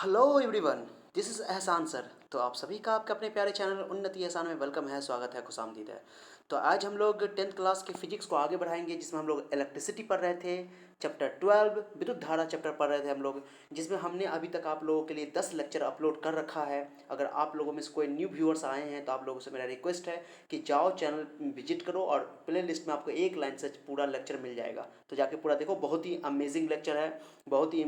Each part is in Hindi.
हेलो एवरीवन, दिस इज़ एहसान सर। तो आप सभी का आपके अपने प्यारे चैनल उन्नति एहसान में वेलकम है, स्वागत है, खुशामदीद है। तो आज हम लोग 10th क्लास के फिजिक्स को आगे बढ़ाएंगे, जिसमें हम लोग इलेक्ट्रिसिटी पढ़ रहे थे। चैप्टर 12 विद्युत धारा चैप्टर पढ़ रहे थे हम लोग, जिसमें हमने अभी तक आप लोगों के लिए 10 लेक्चर अपलोड कर रखा है। अगर आप लोगों में से कोई न्यू व्यूअर्स आए हैं तो आप लोगों से मेरा रिक्वेस्ट है कि जाओ चैनल विजिट करो, और प्ले लिस्ट में आपको एक लाइन से पूरा लेक्चर मिल जाएगा। तो जाके पूरा देखो, बहुत ही अमेजिंग लेक्चर है, बहुत ही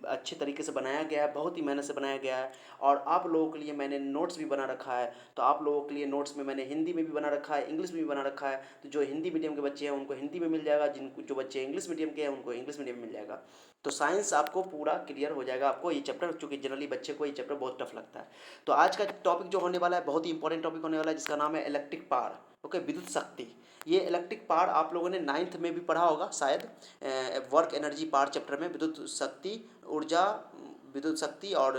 अच्छे तरीके से बनाया गया है, बहुत ही मेहनत से बनाया गया है। और आप लोगों के लिए मैंने नोट्स भी बना रखा है। तो आप लोगों के लिए नोट्स में मैंने हिंदी में भी बना रखा है, इंग्लिश में भी बना रखा है। तो जो हिंदी मीडियम के बच्चे हैं उनको हिंदी में मिल जाएगा, जिनको जो बच्चे इंग्लिश मीडियम के हैं उनको इंग्लिश मीडियम में मिल जाएगा। तो साइंस आपको पूरा क्लियर हो जाएगा। आपको ये चैप्टर, चूँकि जनरली बच्चे को ये चैप्टर बहुत टफ लगता है। तो आज का टॉपिक जो होने वाला है बहुत ही इंपॉर्टेंट टॉपिक होने वाला है, जिसका नाम है इलेक्ट्रिक पावर। ओके, विद्युत शक्ति। ये इलेक्ट्रिक पावर आप लोगों ने 9th में भी पढ़ा होगा शायद, वर्क एनर्जी पावर चैप्टर में, विद्युत शक्ति, ऊर्जा, विद्युत शक्ति और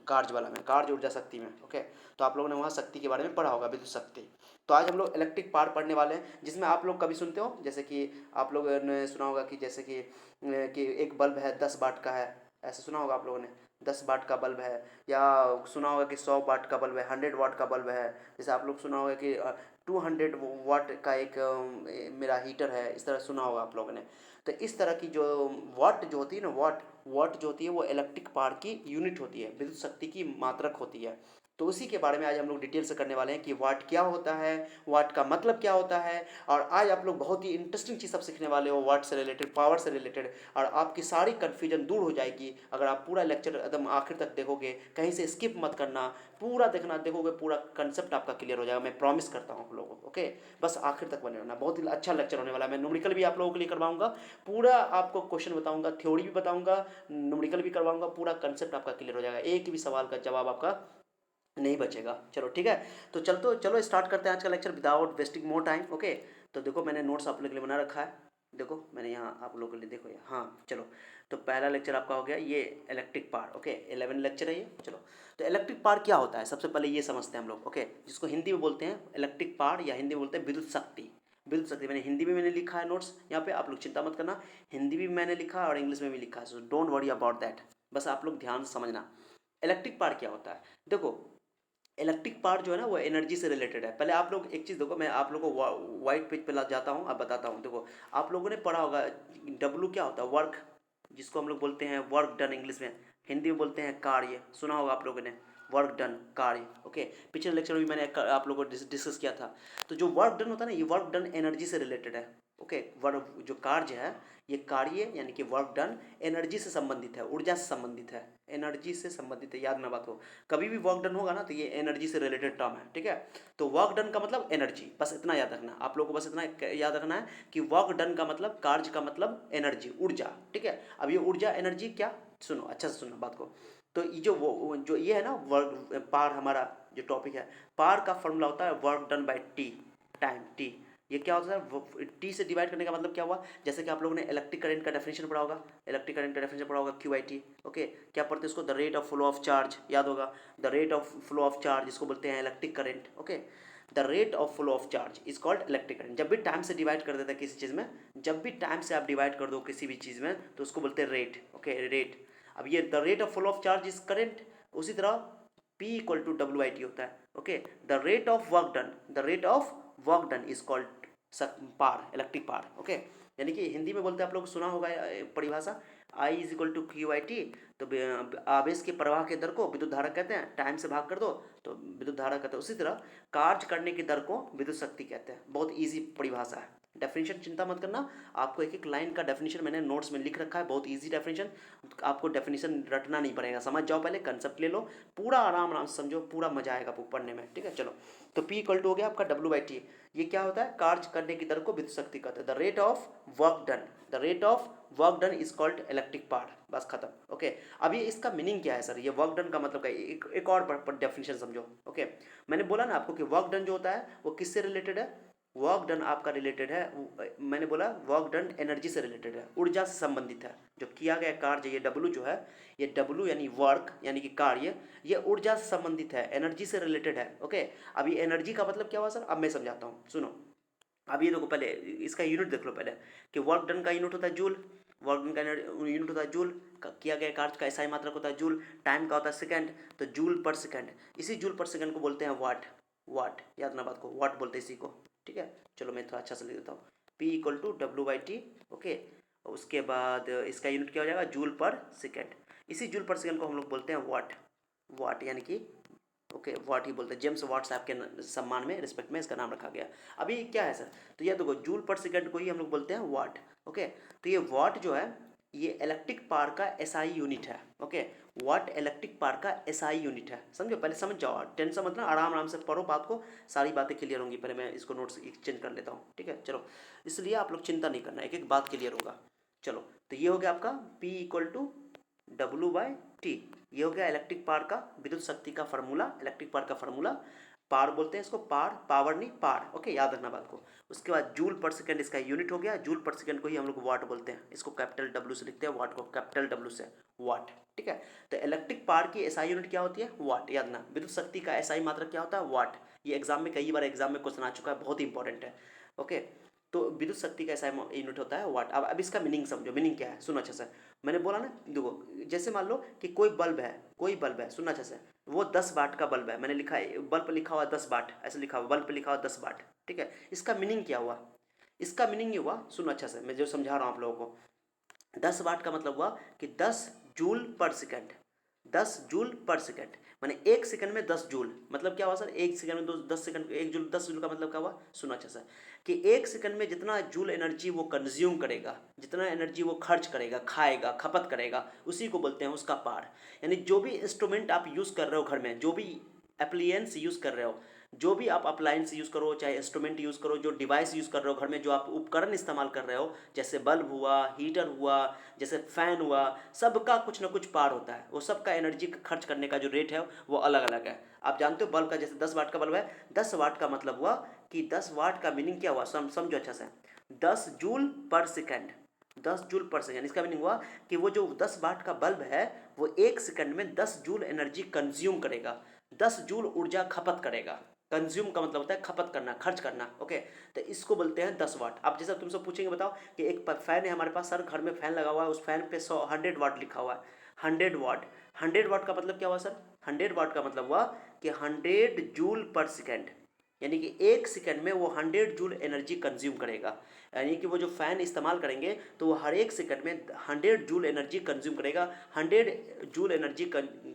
कार्य वाला में, कार्य ऊर्जा शक्ति में। ओके, तो आप लोगों ने वहाँ शक्ति के बारे में पढ़ा होगा, विद्युत शक्ति। तो आज हम लोग इलेक्ट्रिक पावर पढ़ने वाले हैं, जिसमें आप लोग कभी सुनते हो, जैसे कि आप लोगों ने सुना होगा कि जैसे कि एक बल्ब है 10 वाट का है, ऐसे सुना होगा आप लोगों ने। 10 वाट का बल्ब है, या सुना होगा कि 100 वाट का बल्ब है, 100 वाट का बल्ब है। जैसे आप लोग सुना होगा कि 200 वाट का एक मेरा हीटर है, इस तरह सुना होगा आप लोगों ने। तो इस तरह की जो वाट जो होती है ना, वाट वाट जो होती है वो इलेक्ट्रिक पावर की यूनिट होती है, विद्युत शक्ति की मात्रक होती है। तो उसी के बारे में आज हम लोग डिटेल से करने वाले हैं कि वाट क्या होता है, वाट का मतलब क्या होता है। और आज आप लोग बहुत ही इंटरेस्टिंग चीज़ सब सीखने वाले हो, वाट से रिलेटेड, पावर से रिलेटेड। और आपकी सारी कन्फ्यूजन दूर हो जाएगी अगर आप पूरा लेक्चर एकदम आखिर तक देखोगे, कहीं से स्किप मत करना, पूरा देखना, देखोगे पूरा कंसेप्ट आपका क्लियर हो जाएगा, मैं प्रॉमिस करता हूँ आप लोगों को। ओके, बस आखिर तक बने रहना, बहुत ही अच्छा लेक्चर होने वाला है। मैं न्यूमेरिकल भी आप लोगों के लिए करवाऊंगा, पूरा आपको क्वेश्चन बताऊंगा, थ्योरी भी बताऊंगा, न्यूमेरिकल भी करवाऊंगा, पूरा कंसेप्ट आपका क्लियर हो जाएगा, एक भी सवाल का जवाब आपका नहीं बचेगा। चलो ठीक है, तो चलो स्टार्ट करते हैं आज का lecture without wasting more time. Okay, तो देखो मैंने नोट्स आप लोगों के लिए बना रखा है, देखो मैंने यहाँ आप लोगों के लिए, देखो यहाँ, हाँ चलो। तो पहला लेक्चर आपका हो गया ये इलेक्ट्रिक पावर। ओके, 11 लेक्चर है ये। चलो, तो इलेक्ट्रिक पावर क्या होता है सबसे पहले ये समझते हैं हम लोग। ओके, जिसको हिंदी में बोलते हैं इलेक्ट्रिक पावर, या हिंदी में बोलते हैं विद्युत शक्ति। विद्युत शक्ति मैंने हिंदी में मैंने लिखा है नोट्स यहाँ पे, आप लोग चिंता मत करना, हिंदी भी मैंने लिखा है और इंग्लिश में भी लिखा है, so don't worry about that. बस आप लोग ध्यान से समझना इलेक्ट्रिक पावर क्या होता है। देखो, इलेक्ट्रिक पावर जो है ना वो एनर्जी से रिलेटेड है। पहले आप लोग एक चीज़ देखो, मैं आप लोगों को वाइट पेज पे ला जाता हूँ, अब बताता हूँ। देखो, आप लोगों ने पढ़ा होगा डब्लू क्या होता है, वर्क, जिसको हम लोग बोलते हैं वर्क डन इंग्लिश में, हिंदी में बोलते हैं कार्य, सुना होगा आप लोगों ने, वर्क डन, कार्य। ओके, पिछले लेक्चर में भी मैंने आप लोगों को डिस्कस किया था। तो जो वर्क डन होता है ना, ये वर्क डन एनर्जी से रिलेटेड है। ओके, वर्क जो कार्य है, ये कार्य यानी कि वर्क डन एनर्जी से संबंधित है, ऊर्जा से संबंधित है, एनर्जी से संबंधित है, याद ना बात हो। कभी भी वर्क डन होगा ना तो ये एनर्जी से रिलेटेड टर्म है, ठीक है। तो वर्क डन का मतलब एनर्जी, बस इतना याद रखना आप लोग को, बस इतना याद रखना है कि वर्क डन का मतलब, कार्य का मतलब एनर्जी, ऊर्जा, ठीक है। अब ये ऊर्जा एनर्जी क्या, सुनो अच्छा से सुनो बात को। तो ये जो ये है ना वर्क पार, हमारा जो टॉपिक है, पार का फॉर्मूला होता है work done by T, time T. ये क्या होता है, टी से डिवाइड करने का मतलब क्या हुआ, जैसे कि आप लोगों ने इलेक्ट्रिक करंट का डेफिनेशन पढ़ा होगा, इलेक्ट्रिक करंट का डेफिनेशन पढ़ा होगा क्यू आई टी। ओके, क्या पढ़ते हैं इसको, the rate of flow of charge, याद होगा, the rate of flow of charge, इसको बोलते हैं electric current. Okay, the rate of flow of charge is called electric current. जब भी टाइम से डिवाइड कर देता है किसी चीज़ में, जब भी टाइम से आप डिवाइड कर दो किसी भी चीज़ में, तो उसको बोलते हैं रेट। Okay, rate. अब ये the rate of flow of charge is current, उसी तरह P equal to W I T होता है। Okay, the rate of work done, the rate of work done is called power, electric power. Okay, यानी कि हिंदी में बोलते हैं, आप लोग सुना होगा परिभाषा, I is equal to Q I T. तो आवेश के प्रवाह के दर को विद्युत धारा कहते हैं, टाइम से भाग कर दो तो विद्युत धारा कहते हैं। उसी तरह कार्य करने की दर को विद्युत शक्ति कहते हैं। बहुत ईजी परिभाषा है, डेफिनेशन चिंता मत करना, आपको एक एक लाइन का डेफिनेशन मैंने नोट्स में लिख रखा है, बहुत ईजी डेफिनेशन, आपको डेफिनेशन रटना नहीं पड़ेगा, समझ जाओ, पहले कंसेप्ट ले लो, पूरा आराम आराम से समझो, पूरा मजा आएगा आपको पढ़ने में, ठीक है। चलो, तो P इक्वल टू हो गया आपका डब्ल्यू बाई टी। ये क्या होता है, कार्य करने की दर को विद्युत शक्ति कहते हैं। The rate of work done, the rate of work done is called electric power, बस खत्म। ओके, अब ये इसका मीनिंग क्या है सर, ये वर्क डन का मतलब क्या है, एक और डेफिनेशन समझो। ओके, मैंने बोला ना आपको कि वर्क डन जो होता है वो किससे रिलेटेड है, वर्क डन आपका रिलेटेड है, मैंने बोला वर्क डन एनर्जी से रिलेटेड है, ऊर्जा से संबंधित है। जो किया गया कार्य, ये डब्लू जो है, ये डब्लू यानी वर्क यानी कि कार्य, ये ऊर्जा से संबंधित है, एनर्जी से रिलेटेड है। ओके, अभी एनर्जी का मतलब क्या हुआ सर, अब मैं समझाता हूँ, सुनो। अब ये देखो, पहले इसका यूनिट देख लो पहले, कि वर्क डन का यूनिट होता है जूल, वर्क डन का यूनिट होता है जूल, किया गया कार्य का एसआई मात्रक होता है जूल, टाइम का होता है सेकंड, तो जूल पर सेकंड, इसी जूल पर सेकंड को बोलते हैं वाट। वाट याद रखना बात को, वाट बोलते हैं इसी को, ठीक है। चलो मैं थोड़ा अच्छा से लिख देता हूँ, P equal to W/T, okay. उसके बाद इसका यूनिट क्या हो जाएगा, जूल पर सेकंड, इसी जूल पर सेकंड को हम लोग बोलते हैं वाट। वाट यानी कि ओके वाट ही बोलते हैं, जेम्स वाट साहब के सम्मान में, रिस्पेक्ट में इसका नाम रखा गया। अभी क्या है सर, तो ये देखो जूल पर सेकंड को ही हम लोग बोलते हैं वाट, ओके। तो ये वाट जो है ये इलेक्ट्रिक पावर का एसआई यूनिट है, ओके। वाट इलेक्ट्रिक पावर का एसआई यूनिट है, समझो, पहले समझ जाओ, टेंशन मतलब आराम आराम से पढ़ो बात को, सारी बातें क्लियर होंगी। पहले मैं इसको नोट्स एक्सचेंज कर लेता हूँ, ठीक है। चलो, इसलिए आप लोग चिंता नहीं करना, एक एक बात क्लियर होगा। चलो, तो ये हो गया आपका P इक्वल टू W/T, ये हो गया इलेक्ट्रिक पावर का, विद्युत शक्ति का फार्मूला, इलेक्ट्रिक पावर का फार्मूला। पावर बोलते हैं इसको, पावर नहीं पार, ओके, याद रखना बात को। उसके बाद जूल पर सेकंड इसका यूनिट हो गया, जूल पर सेकंड को ही हम लोग वाट बोलते हैं, इसको कैपिटल W से लिखते हैं, वाट को कैपिटल W से वाट, ठीक है। तो इलेक्ट्रिक पावर की एसआई यूनिट क्या होती है, वाट, याद रखना। विद्युत शक्ति का एसआई मात्रक क्या होता है, वाट। ये एग्जाम में कई बार एग्जाम में क्वेश्चन आ चुका है, बहुत इंपॉर्टेंट है, ओके। तो विद्युत शक्ति का ऐसा यूनिट होता है वाट। अब इसका मीनिंग समझो, मीनिंग क्या है, सुनो अच्छे से। मैंने बोला ना, देखो जैसे मान लो कि कोई बल्ब है, कोई बल्ब है, सुनना अच्छे से, वो 10 वाट का बल्ब है, मैंने लिखा है बल्ब लिखा हुआ 10 वाट, ऐसे लिखा हुआ बल्ब पे लिखा हुआ 10 वाट, ठीक है। इसका मीनिंग क्या हुआ, इसका मीनिंग ये हुआ, सुनो अच्छा से, मैं जो समझा रहा हूँ आप लोगों को। 10 वाट का मतलब हुआ कि 10 जूल पर सेकंड, 10 जूल पर सेकंड, माने 1 सेकंड में 10 जूल, मतलब क्या हुआ सर, 1 सेकंड में 10 सेकंड, 1 जूल, 10 जूल का मतलब क्या हुआ, सुनो अच्छा सा, कि 1 सेकंड में जितना जूल एनर्जी वो कंज्यूम करेगा, जितना एनर्जी वो खर्च करेगा, खाएगा, खपत करेगा, उसी को बोलते हैं उसका पार। यानी जो भी इंस्ट्रूमेंट आप यूज़ कर रहे हो घर में, जो भी एप्लियंस यूज़ कर रहे हो, जो भी आप अप्लायंस यूज़ करो, चाहे इंस्ट्रूमेंट यूज़ करो, जो डिवाइस यूज़ कर रहे हो घर में, जो आप उपकरण इस्तेमाल कर रहे हो, जैसे बल्ब हुआ, हीटर हुआ, जैसे फ़ैन हुआ, सबका कुछ ना कुछ पार होता है, वो सबका एनर्जी खर्च करने का जो रेट है वो अलग अलग है। आप जानते हो बल्ब का, जैसे 10 वाट का बल्ब है, 10 वाट का मतलब हुआ कि 10 वाट का मीनिंग क्या हुआ, समझो अच्छा से, 10 जूल पर सेकेंड, 10 जूल पर सेकेंड, इसका मीनिंग हुआ कि वो जो 10 वाट का बल्ब है वो 1 सेकंड में 10 जूल एनर्जी कंज्यूम करेगा, 10 जूल ऊर्जा खपत करेगा। कंज्यूम का मतलब होता है खपत करना, खर्च करना, ओके। तो इसको बोलते हैं 10 वाट। अब जैसे तुमसे पूछेंगे, बताओ कि एक फैन है हमारे पास, सर घर में फैन लगा हुआ है, उस फैन पे 100 100 वाट लिखा हुआ है, 100 वाट, 100 वाट का मतलब क्या हुआ सर, 100 वाट का मतलब हुआ कि 100 जूल पर सेकेंड, यानी कि 1 सेकंड में वो 100 जूल एनर्जी कंज्यूम करेगा। यानी कि वो जो फ़ैन इस्तेमाल करेंगे तो वो हर 1 सेकंड में 100 जूल एनर्जी कंज्यूम करेगा, 100 जूल एनर्जी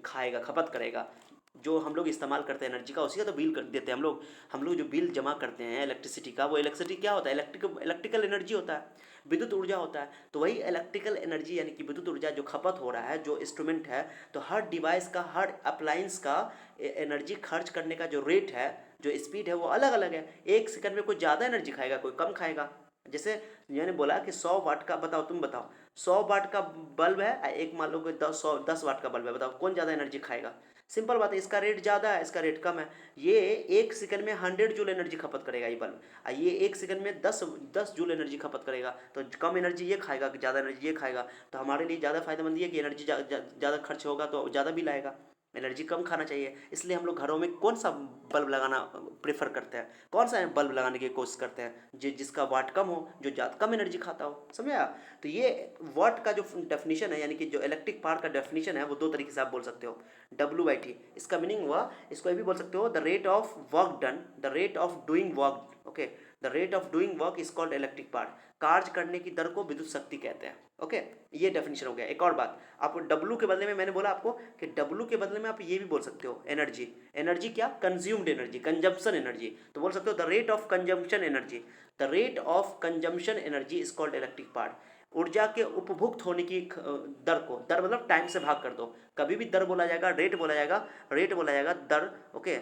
खाएगा, खपत करेगा। जो हम लोग इस्तेमाल करते हैं एनर्जी का, उसी का तो बिल कर देते हैं हम लोग। हम लोग जो बिल जमा करते हैं इलेक्ट्रिसिटी का, वो इलेक्ट्रिसिटी क्या होता है, इलेक्ट्रिकल एनर्जी होता है, विद्युत ऊर्जा होता है। तो वही इलेक्ट्रिकल एनर्जी यानी कि विद्युत ऊर्जा जो खपत हो रहा है, जो इंस्ट्रूमेंट है, तो हर डिवाइस का, हर अप्लायंस का एनर्जी खर्च करने का जो रेट है, जो स्पीड है, वो अलग अलग है। 1 सेकंड में कोई ज़्यादा एनर्जी खाएगा, कोई कम खाएगा। जैसे मैंने बोला कि 100 वाट का, बताओ तुम बताओ, 100 वाट का बल्ब है, एक मान लो कि 10 वाट का बल्ब है, बताओ कौन ज़्यादा एनर्जी खाएगा। सिंपल बात है, इसका रेट ज़्यादा है, इसका रेट कम है। ये 1 सेकंड में 100 जूल एनर्जी खपत करेगा ये बल्ब, ये 1 सेकंड में 10 जूल एनर्जी खपत करेगा। तो कम एनर्जी ये खाएगा कि ज़्यादा एनर्जी ये खाएगा, तो हमारे लिए ज़्यादा फायदेमंद ये कि एनर्जी ज़्यादा खर्च होगा तो ज़्यादा बिल आएगा, एनर्जी कम खाना चाहिए। इसलिए हम लोग घरों में कौन सा बल्ब लगाना प्रेफर करते हैं, कौन सा बल्ब लगाने की कोशिश करते हैं, जिसका वाट कम हो, जो ज़्यादा कम एनर्जी खाता हो, समझा। तो ये वाट का जो डेफिनेशन है, यानी कि जो इलेक्ट्रिक पावर का डेफिनेशन है, वो 2 तरीके से आप बोल सकते हो, W/T, इसका मीनिंग हुआ, इसको ये भी बोल सकते हो, the rate of work done, the rate of doing work, okay, the rate of doing work is called electric power. कार्य करने की दर को विद्युत शक्ति कहते हैं, ओके। ये डेफिनेशन हो गया। एक और बात, आपको डब्लू के बदले में, मैंने बोला आपको कि डब्लू के बदले में आप ये भी बोल सकते हो, एनर्जी, एनर्जी क्या, कंज्यूम्ड एनर्जी, कंजम्पशन एनर्जी, तो बोल सकते हो the rate of consumption energy, the rate of consumption energy is called electric power. ऊर्जा के उपभुक्त होने की दर को, दर मतलब टाइम से भाग कर दो, कभी भी दर बोला जाएगा, रेट बोला जाएगा, रेट बोला जाएगा, दर, ओके।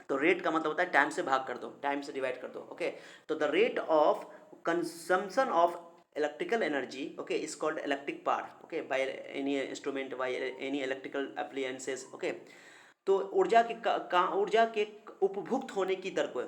तो रेट का मतलब होता है टाइम से भाग कर दो, टाइम से डिवाइड कर दो, ओके। तो the rate of consumption of electrical energy, okay, is called electric power, okay, by any instrument, by any electrical appliances, okay. तो ऊर्जा के उपभुक्त होने की दर को,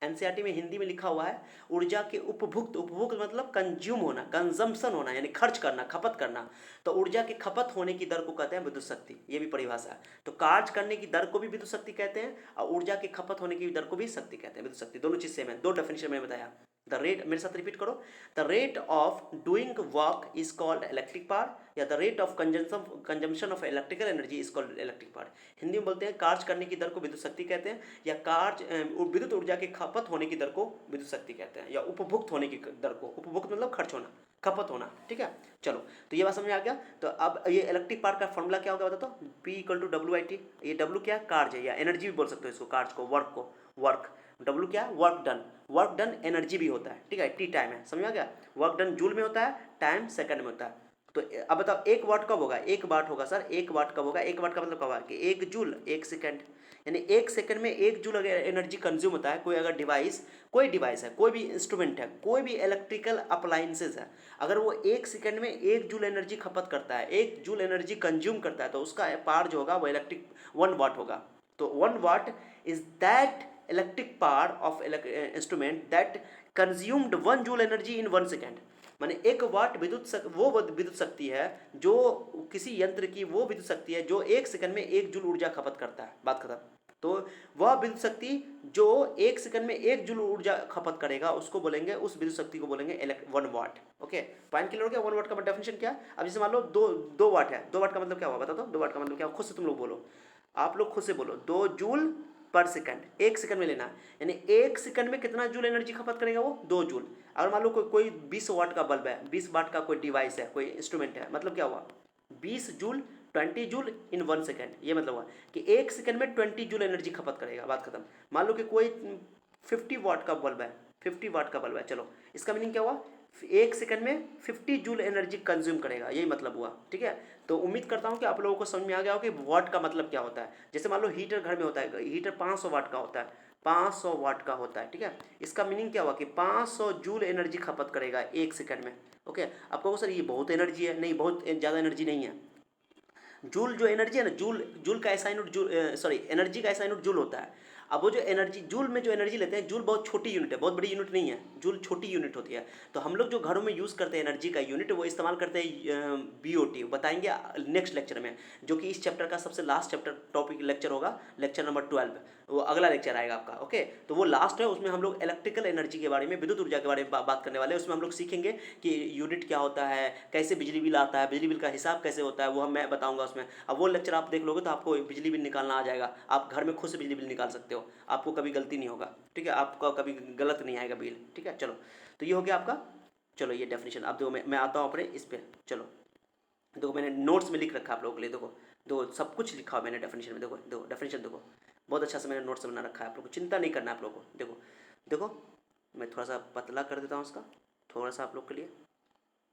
एनसीईआरटी में हिंदी में लिखा हुआ है, ऊर्जा के उपभुक्त, उपभुक्त मतलब कंज्यूम होना, कंजम्पशन होना, यानी खर्च करना, खपत करना। तो ऊर्जा के खपत होने की दर को कहते हैं विद्युत शक्ति, ये भी परिभाषा है। तो कार्य करने की दर को भी विद्युत शक्ति कहते हैं, और ऊर्जा की खपत होने की दर को भी शक्ति कहते हैं, विद्युत शक्ति, दोनों चीज सेम है, 2 डेफिनेशन में बताया। द रेट, मेरे साथ रिपीट करो, the rate of doing work is called electric power, या the rate of consumption of electrical energy is called electric power. Hindi में बोलते हैं कार्य करने की दर को विद्युत शक्ति कहते हैं, या कार्य विद्युत ऊर्जा की खपत होने की दर को विद्युत शक्ति कहते हैं, या उपभुक्त होने की दर को, उपभुक्त मतलब खर्च होना, खपत होना, ठीक है। चलो, तो ये बात समझ में आ गया। तो अब ये इलेक्ट्रिक पावर का फॉर्मूला क्या होगा बता दो, P equal to W I T. ये डब्ल्यू क्या है, कार्य है, या एनर्जी भी बोल सकते हो इसको, कार्य को, वर्क को, वर्क। डब्ल्यू क्या है, work done, work done energy भी होता है, ठीक है, टी टाइम है, समझ में आ गया। वर्क डन जूल में होता है, टाइम सेकंड में होता है। तो अब बताओ एक वाट कब होगा, एक वाट होगा सर, एक वाट कब होगा, एक वाट का मतलब कब होगा कि एक जूल एक सेकंड, यानी एक सेकंड में एक जूल अगर एनर्जी कंज्यूम होता है, कोई अगर डिवाइस, कोई डिवाइस है, कोई भी इंस्ट्रूमेंट है, कोई भी इलेक्ट्रिकल अप्लाइंसेज है, अगर वो एक सेकंड में एक जूल एनर्जी खपत करता है, एक जूल एनर्जी कंज्यूम करता है, तो उसका पावर जो होगा वो इलेक्ट्रिक 1 वाट होगा। तो 1 what is that electric power of instrument that consumed 1 joule energy in 1 second. माने 1 वाट वो विद्युत शक्ति है जो किसी यंत्र की, वो विद्युत शक्ति है जो 1 सेकंड में 1 जूल ऊर्जा खपत करता है, बात खत्म। तो वह विद्युत शक्ति जो 1 सेकंड में 1 जूल ऊर्जा खपत करेगा, उसको बोलेंगे, उस विद्युत शक्ति को बोलेंगे 1 वाट। ओके, पॉइंट क्लियर हो गया। 1 वाट का डेफिनेशन क्या है। अब जैसे मान लो दो वाट है, 2 वाट का मतलब क्या हुआ बता दो, 2 वाट का मतलब क्या, खुद से तुम लोग बोलो, आप लोग खुद से बोलो, 2 जूल पर सेकंड, 1 सेकंड में लेना है, यानी 1 सेकंड में कितना जूल एनर्जी खपत करेगा वो, 2 जूल। अगर मान लो कोई 20 वाट का बल्ब है, 20 वाट का कोई डिवाइस है, कोई इंस्ट्रूमेंट है, मतलब क्या हुआ, 20 जूल, 20 जूल इन 1 सेकेंड, ये मतलब हुआ कि 1 सेकंड में 20 जूल एनर्जी खपत करेगा, बात खत्म। मान लो कि कोई 50 वाट का बल्ब है, 50 वाट का बल्ब है, चलो, इसका मीनिंग क्या हुआ, 1 सेकंड में 50 जूल एनर्जी कंज्यूम करेगा, यही मतलब हुआ, ठीक है। तो उम्मीद करता हूँ कि आप लोगों को समझ में आ गया हो कि वाट का मतलब क्या होता है। जैसे मान लो हीटर घर में होता है, हीटर 500 वाट का होता है, 500 वाट का होता है, ठीक है। इसका मीनिंग क्या हुआ कि 500 जूल एनर्जी खपत करेगा 1 सेकंड में। ओके, आपको सर ये बहुत एनर्जी है, नहीं, बहुत ज़्यादा एनर्जी नहीं है। जूल जो एनर्जी है ना, जूल, जूल का ऐसा यूनिट, जूल सॉरी, एनर्जी का ऐसा यूनिट जूल होता है। अब वो जो एनर्जी, जूल में जो एनर्जी लेते हैं, जूल बहुत छोटी यूनिट है, बहुत बड़ी यूनिट नहीं है, जूल छोटी यूनिट होती है। तो हम लोग जो घरों में यूज़ करते हैं एनर्जी का यूनिट, वो इस्तेमाल करते हैं BOT, बताएंगे नेक्स्ट लेक्चर में, जो कि इस चैप्टर का सबसे लास्ट चैप्टर टॉपिक लेक्चर होगा, लेक्चर नंबर 12, वो अगला लेक्चर आएगा आपका। ओके, तो वो लास्ट है, उसमें हम लोग इलेक्ट्रिकल एनर्जी के बारे में, विद्युत ऊर्जा के बारे में बात करने वाले हैं। उसमें हम लोग सीखेंगे कि यूनिट क्या होता है, कैसे बिजली बिल आता है, बिजली बिल का हिसाब कैसे होता है, वो मैं बताऊंगा उसमें। अब वो लेक्चर आप देख लोगे तो आपको बिजली बिल निकालना आ जाएगा, आप घर में खुद से बिजली बिल निकाल सकते हो, आपको कभी गलती नहीं होगा, ठीक है, आपका कभी गलत नहीं आएगा बिल, ठीक है। चलो, तो ये हो गया आपका। चलो, ये डेफिनेशन। अब देखो, मैं आता हूँ अपने इस पर। चलो देखो, मैंने नोट्स में लिख रखा है आप लोगों के लिए, देखो देखो, सब कुछ लिखा हुआ मैंने डेफिनेशन में, देखो देखो डेफिनेशन, देखो बहुत अच्छा से मैंने नोट्स बना रखा है, आप लोग को चिंता नहीं करना है आप लोगों को। देखो देखो, मैं थोड़ा सा पतला कर देता हूँ इसका, थोड़ा सा आप लोग के लिए।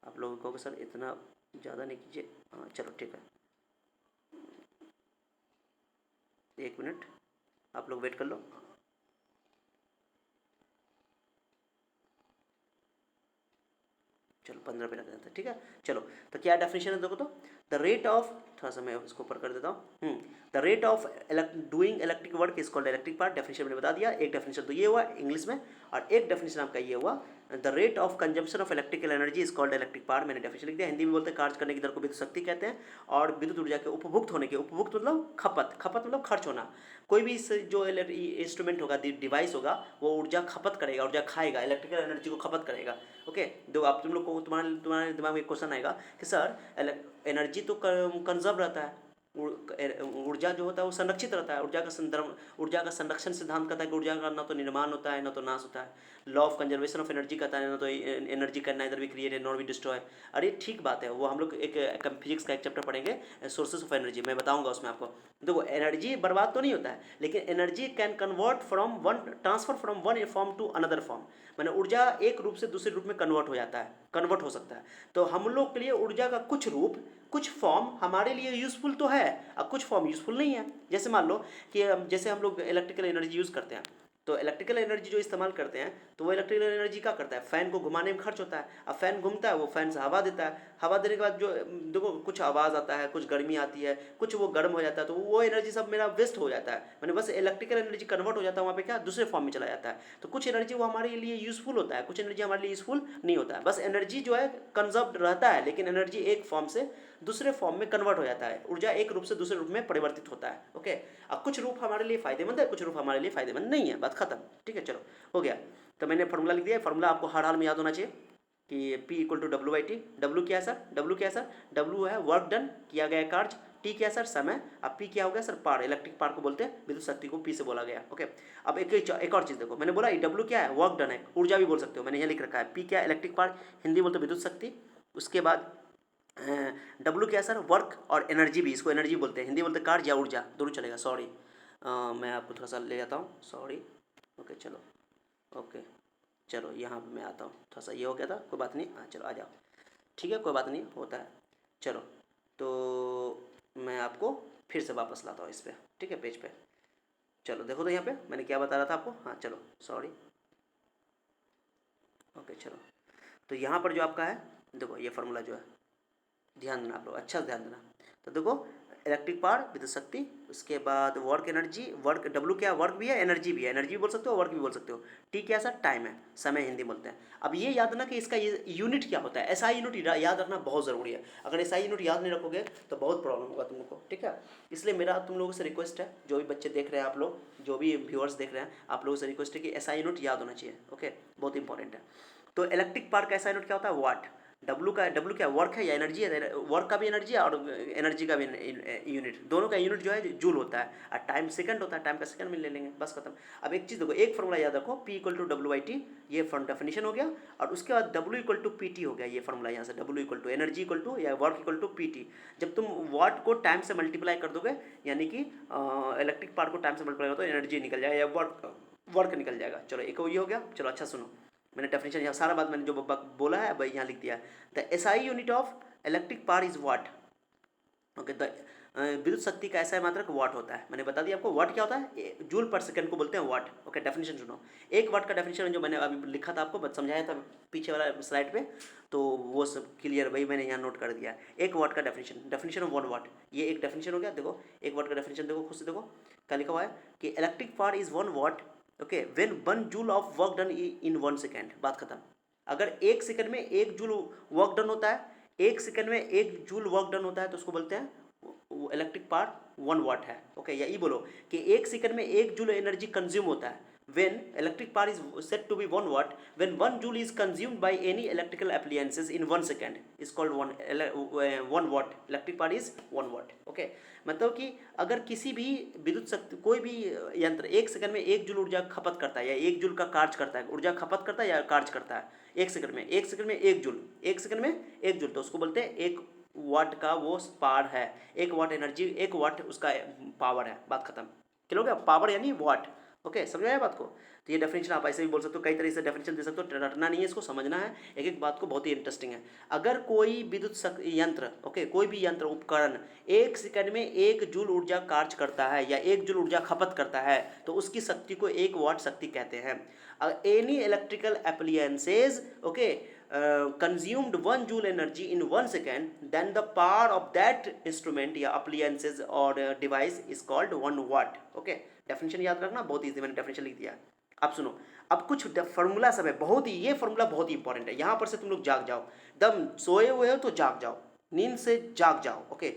आप लोगों को सर इतना ज़्यादा नहीं कीजिए, हाँ चलो ठीक है, 1 मिनट आप लोग वेट कर लो। चलो 15 पे लग जाता है, ठीक है। चलो, तो क्या डेफिनेशन है देखो, तो द रेट ऑफ, थोड़ा सा मैं इसको ऊपर कर देता हूँ, the rate of doing electric work is called electric power. Definition मैंने बता दिया, एक डेफिनेशन तो ये हुआ इंग्लिश में, और एक डेफिनेशन आपका ये हुआ, the rate of consumption of electrical energy is called electric power. मैंने डेफिनेशन लिख दिया, हिंदी में बोलते हैं कार्य करने की दर को विद्युत शक्ति कहते हैं, और विद्युत ऊर्जा के उपभुक्त होने के, उपभुक्त मतलब खपत, खपत मतलब खर्च होना, कोई भी जो इंस्ट्रूमेंट होगा, डिवाइस होगा, वो ऊर्जा खपत करेगा, ऊर्जा खाएगा, इलेक्ट्रिकल एनर्जी को खपत करेगा। ओके, दो आप तुम लोग को, तुम्हारे दिमाग में एक क्वेश्चन आएगा कि सर एनर्जी तो कंजर्व रहता है, ऊर्जा जो होता है वो संरक्षित रहता है, ऊर्जा का संरक्षण सिद्धांत कहता है कि ऊर्जा का ना तो निर्माण होता है ना तो नाश होता है। Law of conservation of energy कहता है ना तो एनर्जी का नाइदर भी क्रिएट नॉर भी डिस्ट्रॉय। अरे ठीक बात है, वो हम लोग एक फिजिक्स का एक चैप्टर पढ़ेंगे, सोर्सेस ऑफ एनर्जी, मैं बताऊंगा उसमें आपको। देखो, एनर्जी बर्बाद तो नहीं होता है, लेकिन energy can convert from one, transfer from one form to another form, मैंने ऊर्जा एक रूप से दूसरे रूप में कन्वर्ट हो जाता है, कन्वर्ट हो सकता है। तो हम लोग के लिए ऊर्जा का कुछ रूप, कुछ फॉर्म हमारे लिए यूज़फुल तो है, अब कुछ फॉर्म यूज़फुल नहीं है। जैसे मान लो कि जैसे हम लोग इलेक्ट्रिकल एनर्जी यूज़ करते हैं, तो इलेक्ट्रिकल एनर्जी जो इस्तेमाल करते हैं, तो वो इलेक्ट्रिकल एनर्जी क्या करता है, फ़ैन को घुमाने में खर्च होता है। अब फ़ैन घूमता है, वो फ़ैन से हवा देता है, हवा देने के बाद जो देखो कुछ आवाज़ आता है, कुछ गर्मी आती है, कुछ वो गर्म हो जाता है, तो वो एनर्जी सब मेरा वेस्ट हो जाता है, मैंने बस इलेक्ट्रिकल एनर्जी कन्वर्ट हो जाता है वहाँ पे, क्या दूसरे फॉर्म में चला जाता है। तो कुछ एनर्जी वो हमारे लिए यूज़फुल होता है, कुछ एनर्जी हमारे लिए यूज़फुल नहीं होता है। बस एनर्जी जो है कंजर्व रहता है, लेकिन एनर्जी एक फॉर्म से दूसरे फॉर्म में कन्वर्ट हो जाता है, ऊर्जा एक रूप से दूसरे रूप में परिवर्तित होता है। ओके, अब कुछ रूप हमारे लिए फायदेमंद है, कुछ रूप हमारे लिए फायदेमंद नहीं है, बात खत्म, ठीक है। चलो, हो गया। तो मैंने फार्मूला लिख दिया। फार्मूला आपको हर हाल में याद होना चाहिए कि P equal to W by T. W क्या है सर? डब्ल्यू क्या है सर? डब्ल्यू है वर्क डन, किया गया कार्य। टी क्या है सर? समय। अब P क्या हो गया सर? पावर। इलेक्ट्रिक पावर को बोलते हैं, विद्युत शक्ति को P से बोला गया। ओके, अब एक और चीज़ देखो, मैंने बोला डब्ल्यू क्या है? वर्क डन है, ऊर्जा भी बोल सकते हो, मैंने यहाँ लिख रखा है। P क्या है? इलेक्ट्रिक पावर, हिंदी बोलते विद्युत शक्ति। उसके बाद डब्ल्यू क्या है सर? वर्क और एनर्जी भी, इसको एनर्जी बोलते हैं, हिंदी बोलते हैं कार्य या ऊर्जा, दोनों चलेगा। सॉरी, मैं आपको थोड़ा सा ले जाता हूँ, सॉरी। ओके चलो, ओके चलो यहाँ पे मैं आता हूँ। थोड़ा सा ये हो गया था, कोई बात नहीं। हाँ चलो आ जाओ, ठीक है, कोई बात नहीं, होता है। चलो तो मैं आपको फिर से वापस लाता हूँ इस पर, ठीक है, पेज पे। चलो देखो तो यहाँ पे मैंने क्या बता रहा था आपको। हाँ चलो, सॉरी। ओके चलो, तो यहाँ पर जो आपका है, देखो ये फार्मूला जो है, ध्यान देना आप लोग, अच्छा से ध्यान देना। तो देखो, इलेक्ट्रिक पावर, विद्युत शक्ति, उसके बाद वर्क एनर्जी, वर्क डब्ल्यू क्या, वर्क भी है, एनर्जी भी है, एनर्जी भी बोल सकते हो, वर्क भी बोल सकते हो। टी क्या सर? टाइम है, समय हिंदी बोलते हैं। अब ये याद रखना कि इसका ये यूनिट क्या होता है, एसआई यूनिट याद रखना बहुत ज़रूरी है। अगर एसआई यूनिट याद नहीं रखोगे तो बहुत प्रॉब्लम होगा तुम लोग को, ठीक है। इसलिए मेरा तुम लोगों से रिक्वेस्ट है, जो भी बच्चे देख रहे हैं, आप लोग जो भी व्यूअर्स देख रहे हैं, आप लोगों से रिक्वेस्ट है कि एसआई यूनिट याद होना चाहिए। ओके, बहुत इंपॉर्टेंट है। तो इलेक्ट्रिक पावर का एसआई यूनिट क्या होता है? वाट। डब्लू का, डब्लू क्या, वर्क है या एनर्जी है? वर्क का भी एनर्जी है और एनर्जी का भी यूनिट, दोनों का यूनिट जो है जूल होता है, और टाइम सेकंड होता है, टाइम का सेकंड में ले लेंगे, बस खत्म। अब एक चीज़ देखो, एक फॉर्मूला याद रखो, P equal to W by T, ये डेफिनेशन हो गया। और उसके बाद W equal to P T हो गया, ये फॉर्मूला यहाँ से, W equal to energy equal to या work equal to P T. जब तुम वाट को टाइम से मल्टीप्लाई कर दोगे, यानी कि इलेक्ट्रिक पावर को टाइम से मल्टीप्लाई कर दो, एनर्जी निकल जाएगा या वर्क निकल जाएगा। चलो एक ये हो गया। चलो अच्छा सुनो, मैंने डेफिनेशन यहाँ सारा बात मैंने जो बोला है भाई यहाँ लिख दिया है। The SI unit of electric power is what. Okay, the विद्युत शक्ति का ऐसा मात्रक वाट होता है। मैंने बता दिया आपको वाट क्या होता है, जूल पर सेकंड को बोलते हैं वाट। ओके, डेफिनेशन सुनो। एक वाट का डेफिनेशन जो मैंने अभी लिखा था आपको, समझाया था पीछे वाला स्लाइड पे, तो वो सब क्लियर भाई मैंने यहाँ नोट कर दिया। एक वाट का डेफिनेशन ऑफ 1 वाट, ये एक डेफिनेशन हो गया। देखो एक वाट का डेफिनेशन देखो, खुद से देखो क्या लिखा हुआ है कि electric power is 1 watt, okay, when 1 joule of work done in 1 second. बात खत्म। अगर एक सेकंड में 1 जूल वर्क डन होता है, एक सेकंड में 1 जूल वर्क डन होता है, तो उसको बोलते हैं इलेक्ट्रिक पावर 1 वाट है। ओके, या ये बोलो कि एक सेकंड में 1 जूल एनर्जी कंज्यूम होता है। when electric power is said to be 1 watt, when 1 joule is consumed by any electrical appliances in 1 second is called 1 watt. electric power is 1 watt. Okay, मतलब कि अगर किसी भी विद्युत शक्ति, कोई भी यंत्र एक सेकंड में 1 जूल ऊर्जा खपत करता है या 1 जूल का कार्य करता है, ऊर्जा खपत करता है या कार्य करता है एक सेकंड में, एक सेकंड में 1 जूल, एक सेकंड में 1 जूल, तो उसको बोलते हैं 1 वाट का वो पावर है। 1 वाट एनर्जी, 1 वाट उसका पावर है। बात खत्म। क्लियर हो गया? पावर यानी वाट। ओके, समझ आया बात को? तो ये डेफिनेशन आप ऐसे भी बोल सकते हो, कई तरह से डेफिनेशन दे सकते हो, रटना नहीं है, इसको समझना है एक एक बात को, बहुत ही इंटरेस्टिंग है। अगर कोई विद्युत यंत्र, ओके, कोई भी यंत्र उपकरण एक सेकंड में 1 जूल ऊर्जा कार्य करता है या 1 जूल ऊर्जा खपत करता है, तो उसकी शक्ति को 1 वाट शक्ति कहते हैं। Any electrical appliances, okay, consumed 1 joule energy in 1 second, then the power of that instrument या appliances or device is called 1 watt. Okay, definition याद रखना, बहुत इजी, मैंने डेफिनेशन लिख दिया। अब सुनो, अब कुछ फार्मूला सब है, बहुत ही, ये फार्मूला बहुत ही इंपॉर्टेंट है। यहाँ पर से तुम लोग जाग जाओ, दम सोए हुए हो तो जाग जाओ, नींद से जाग जाओ। ओके,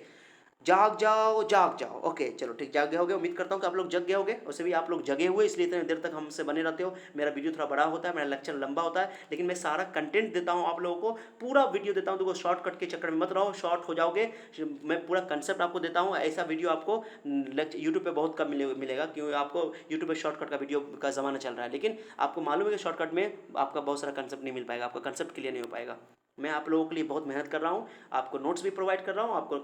जाग जाओ, जाग जाओ। ओके चलो ठीक, जाग गए होगे, उम्मीद करता हूँ कि आप लोग जग गए होगे। वैसे भी आप लोग जगे हुए, इसलिए इतने देर तक हमसे बने रहते हो। मेरा वीडियो थोड़ा बड़ा होता है, मेरा लेक्चर लंबा होता है, लेकिन मैं सारा कंटेंट देता हूँ आप लोगों को, पूरा वीडियो देता हूँ। देखो शॉर्टकट के चक्कर में मत रहो, शॉर्ट हो जाओगे। मैं पूरा कंसेप्ट आपको देता हूँ। ऐसा वीडियो आपको यूट्यूब पर बहुत कम मिलेगा, क्योंकि आपको यूट्यूब पर शॉर्टकट का वीडियो का ज़माना चल रहा है। लेकिन आपको मालूम है कि शॉर्टकट में आपका बहुत सारा कंसेप्ट नहीं मिल पाएगा, आपका कंसेप्ट क्लियर नहीं हो पाएगा। मैं आप लोगों के लिए बहुत मेहनत कर रहा हूँ, आपको नोट्स भी प्रोवाइड कर रहा हूँ, आपको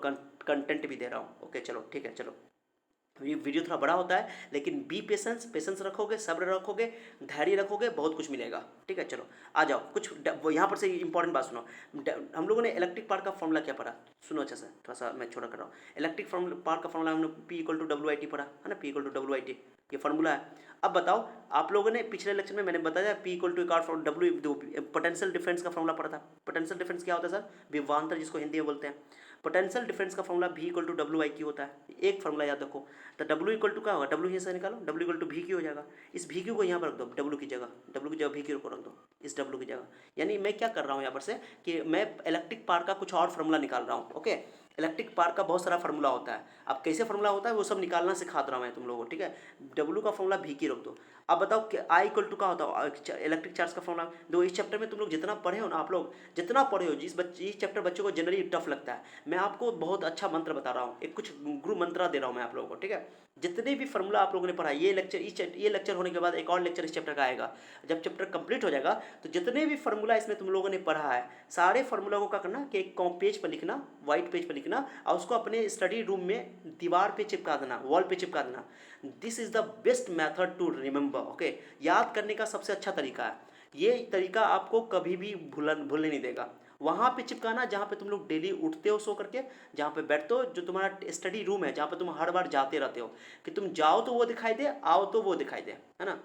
कंटेंट भी दे रहा हूँ। ओके चलो ठीक है, चलो ये वीडियो थोड़ा बड़ा होता है, लेकिन बी पेशेंस रखोगे, सब्र रखोगे, धैर्य रखोगे, बहुत कुछ मिलेगा। ठीक है चलो आ जाओ। कुछ यहाँ पर से इंपॉर्टेंट बात सुनो। हम लोगों ने इलेक्ट्रिक पावर का फॉर्मूला क्या पढ़ा, सुनो अच्छे से, थोड़ा सा मैं छोटा कर रहा हूँ। इलेक्ट्रिक पावर का फॉर्मूला हमने P equal to W I T पढ़ा है ना, P equal to W I T, ये फॉर्मूला है। अब बताओ, आप लोगों ने पिछले लेक्चर में मैंने बताया P equal to W potential difference का फॉर्मूला पढ़ा था। पोटेंशियल डिफरेंस क्या होता है सर? विभवांतर, जिसको हिंदी में बोलते हैं। पोटेंशियल डिफरेंस का formula V equal to W I Q होता है। एक फॉर्मूला याद रखो, तो W इक्वल टू क्या होगा, W यहाँ से निकालो, W equal to V Q हो जाएगा। इस V क्यू को यहाँ पर रख दो, W की जगह, W की जगह V क्यू को रख दो, इस W की जगह। यानी मैं क्या कर रहा हूँ यहाँ पर से कि मैं इलेक्ट्रिक पावर का कुछ और फॉर्मूला निकाल रहा हूँ। ओके, इलेक्ट्रिक पावर का बहुत सारा फॉर्मूला होता है, अब कैसे फॉर्मूला होता है वो सब निकालना सिखा रहा हूँ मैं तुम लोगों को। ठीक है, W का फॉर्मूला V की रख दो। अब बताओ कि आई इक्वल टू का होता है इलेक्ट्रिक चार्ज का फॉर्मूला। दो इस चैप्टर में तुम लोग जितना पढ़े हो ना, आप लोग जितना पढ़े हो, इस चैप्टर बच्चों को जनरली टफ लगता है, मैं आपको बहुत अच्छा मंत्र बता रहा हूँ, एक कुछ गुरु मंत्र दे रहा हूँ मैं आप लोगों को, ठीक है। जितने भी फार्मूला आप लोगों ने पढ़ा, ये लेक्चर होने के बाद एक और लेक्चर इस चैप्टर का आएगा। जब चैप्टर कंप्लीट हो जाएगा तो जितने भी फार्मूला इसमें तुम लोगों ने पढ़ा है, सारे फार्मूला को क्या करना कि एक पेज पर लिखना, व्हाइट पेज पर लिखना, और उसको अपने स्टडी रूम में दीवार पे चिपका देना, वॉल पे चिपका देना। This is the best method to remember, okay. याद करने का सबसे अच्छा तरीका है ये तरीका, आपको कभी भी भूलने नहीं देगा। वहाँ पे चिपकाना जहाँ पे तुम लोग डेली उठते हो सो करके, जहाँ पे बैठते हो, जो तुम्हारा स्टडी रूम है, जहाँ पे तुम हर बार जाते रहते हो, कि तुम जाओ तो वो दिखाई दे, आओ तो वो दिखाई दे, है ना।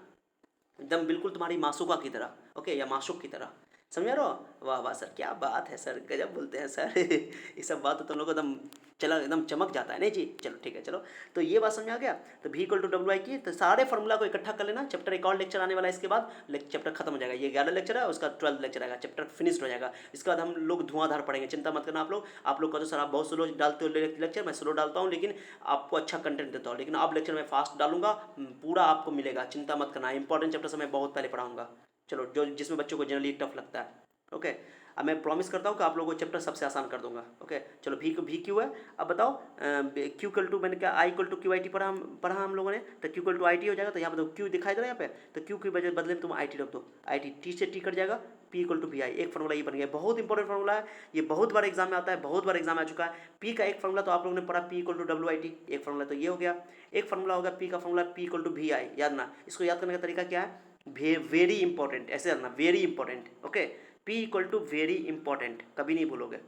एकदम बिल्कुल तुम्हारी मासूका की तरह, ओके, या माशूक की तरह। समझ रहे हो? वाह वाह सर, क्या बात है सर, गजब बोलते हैं सर। ये सब बात तो तुम लोग को एकदम चला एकदम चमक जाता है, नहीं जी। चलो ठीक है, चलो तो ये बात समझ आ गया। तो V equal to W I की, तो सारे फार्मूला को इकट्ठा कर लेना। चैप्टर एक और लेक्चर आने वाला है इसके बाद, चैप्टर खत्म हो जाएगा। ये 11 लेक्चर है, उसका 12 लेक्चर आएगा, चैप्टर फिनिश्ड हो जाएगा। इसके बाद हम लोग धुआंधार पढ़ेंगे, चिंता मत करना आप लोग। आप लोग का तो सर आप बहुत स्लो डालते हो लेक्चर, मैं स्लो डालता हूँ, लेकिन आपको अच्छा कंटेंट देता हूँ। लेकिन अब लेक्चर में फास्ट डालूंगा, पूरा आपको मिलेगा, चिंता मत करना। इंपॉर्टेंट चैप्टर से मैं बहुत पहले पढ़ाऊंगा, चलो, जो जिसमें बच्चों को जनरली टफ लगता है, ओके। अब मैं प्रॉमिस करता हूँ कि आप लोगों को चैप्टर सबसे आसान कर दूंगा, ओके। चलो भी क्यू है। अब बताओ क्यू इक्वल टू, मैंने क्या I equal to Q I T पढ़ा हम लोगों ने, तो Q equal to I T हो जाएगा। तो यहाँ पर क्यू दिखाई दे रहा है यहाँ पे, तो क्यू के बदले में तुम आई टी रख दो, आई टी से टी कट जाएगा, P equal to V I. एक फॉर्मूला ये बन गया, बहुत इंपॉर्टेंट फॉर्मूला है ये, बहुत बार एग्जाम में आता है, बहुत बार एग्जाम आ चुका है। पी का एक फॉर्मूला तो आप लोगों ने पढ़ा, P equal to W I T, एक फॉर्मूला तो ये हो गया। एक फॉर्मूला होगा पी का formula, P equal to V I, याद ना। इसको याद करने का तरीका क्या है, वेरी इंपॉर्टेंट, ऐसे जानना, very important, okay. P equal to very important, कभी नहीं भूलोगे,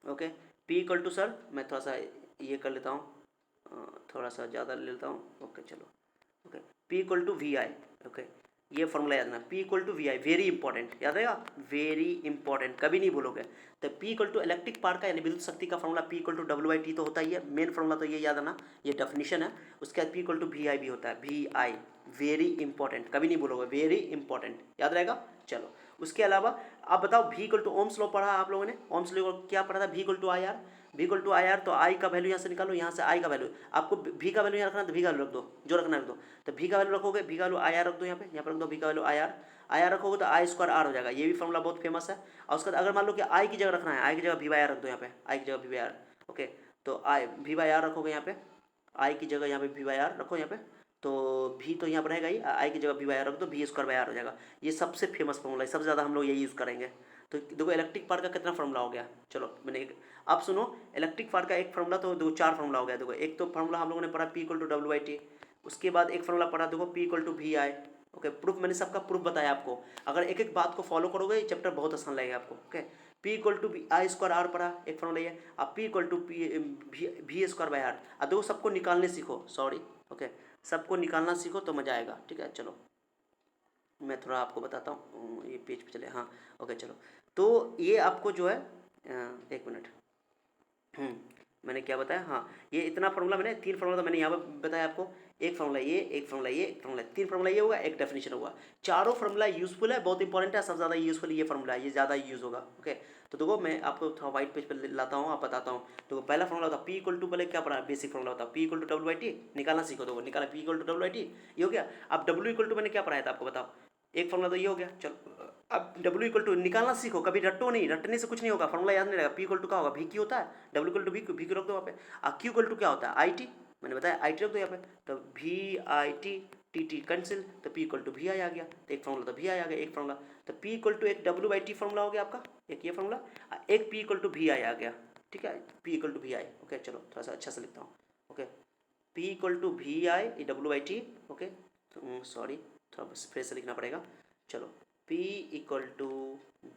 okay. P equal to, sir मैं थोड़ा सा ये कर लेता हूँ, थोड़ा सा ज़्यादा ले लेता हूँ, ओके चलो, okay. P equal to V I, okay, ये फॉर्मूला याद रखना, P equal to V I, very important, याद रहेगा, वेरी इंपॉर्टेंट, कभी नहीं भूलोगे। तो P equal to electric power का यानी विद्युत शक्ति का formula P equal to W I T तो होता ही है, मेन फॉर्मूला तो ये याद रखना, ये डेफिनेशन है। उसके बाद P इक्वल टू वी आई भी होता है, वी आई, वेरी इंपॉर्टेंट, कभी नहीं भूलोगे, वेरी इंपॉर्टेंट, याद रहेगा। चलो, उसके अलावा आप बताओ, V equal to Ohm's law पढ़ा आप लोगों ने, ओम्स लॉ क्या पढ़ा था, V equal to I R, V equal to I R, तो आई का वैल्यू यहाँ से निकालो, यहाँ से आई का वैल्यू, आपको V का वैल्यू यहाँ रखना, तो V का वैल्यू रख दो, जो रखना रख दो। तो V का वैल्यू रखोगे, V का वैल्यू आई आर रख दो, यहाँ पे रख दो V का वैल्यू आई आर रखोगे तो आई स्क्वायर आर हो जाएगा, ये भी फॉर्मूला बहुत फेमस है। और उसके बाद अगर मान लो कि आई की जगह रखना है, आई की जगह वी बाई आर रख दो, यहाँ पे आई की जगह वी बाई आर, ओके। तो आई वी बाई आर रखोगे यहाँ पे, आई की जगह यहाँ पे वी बाई आर रखो यहाँ पे, तो भी तो यहाँ पर रहेगा ही, आई की जगह वी बाई आर रख दो, वी स्क्वायर बाई आर हो जाएगा। ये सबसे फेमस फॉर्मूला है, सबसे ज़्यादा हम लोग यही यूज़ करेंगे। तो देखो इलेक्ट्रिक पावर का कितना फॉर्मूला हो गया, चलो मैंने एक, आप सुनो, इलेक्ट्रिक पावर का एक फॉर्मूला तो दो चार फॉर्मूला हो गया। देखो एक तो फॉर्मूला हम लोगों ने पढ़ा P equal to W I T, उसके बाद एक फॉर्मूला पढ़ा देखो P equal to V I, okay. Proof मैंने सबका प्रूफ बताया आपको, अगर एक एक बात को फॉलो करोगे ये चैप्टर बहुत आसान लगेगा आपको, okay. P equal to I square R पढ़ा, एक फॉर्मूला ये। अब P equal to V square by R, अब देखो सबको निकालने सीखो, सॉरी, ओके, सबको निकालना सीखो तो मज़ा आएगा, ठीक है। चलो मैं थोड़ा आपको बताता हूँ, ये पेज पे चले, हाँ, ओके चलो। तो ये आपको जो है, एक मिनट, मैंने क्या बताया, हाँ, ये इतना फार्मूला, मैंने तीन फार्मूला तो मैंने यहाँ पर बताया आपको, एक फार्मूला ये, एक फार्मूला ये, एक फार्मूला, तीन फार्मूला ये होगा, एक डेफिनेशन होगा। चारों फार्मूला यूजफुल है, बहुत इंपॉर्टेंट है, सबसे ज़्यादा यूजफुल ये फार्मूला है, ये ज़्यादा यूज़ होगा, ओके। तो देखो मैं आपको थोड़ा व्हाइट पेज पर लाता हूँ, आप बताता हूँ। तो पहला फार्मूला होता पी इक्वल टू, पहले क्या पढ़ा, बेसिक फार्मूला होता P equal to W I T, निकालना सीखो, तो निकाला P equal to W I T, ये हो गया। अब डब्ल्यू इक्वल टू मैंने क्या पढ़ाया था आपको बताओ, एक फॉर्मूला तो ये हो गया, चलो। अब W इक्वल टू निकालना सीखो, कभी रटो नहीं, रटने से कुछ नहीं होगा, फॉर्मूला याद नहीं रहेगा। P इक्वल टू क्या होगा, V क्यू होता है, W equal to V Q रख दो वहाँ पे। अब Q इक्वल टू क्या होता है, आई टी, मैंने बताया आई टी रख दो यहाँ पे, तो V I T, T T cancel, तो P equal to V I आ गया, तो एक फॉर्मूला तो वी आई आ गया, एक फॉर्मूला। तो P इक्वल टू एक W आई टी फॉर्मूला हो गया आपका, एक ये फॉर्मूला, एक P equal to V I आ गया, ठीक है, P equal to V I, okay. चलो थोड़ा सा अच्छा से लिखता हूँ, okay. P equal to V I W I T, okay, sorry थोड़ा फिर से लिखना पड़ेगा, चलो। P equal to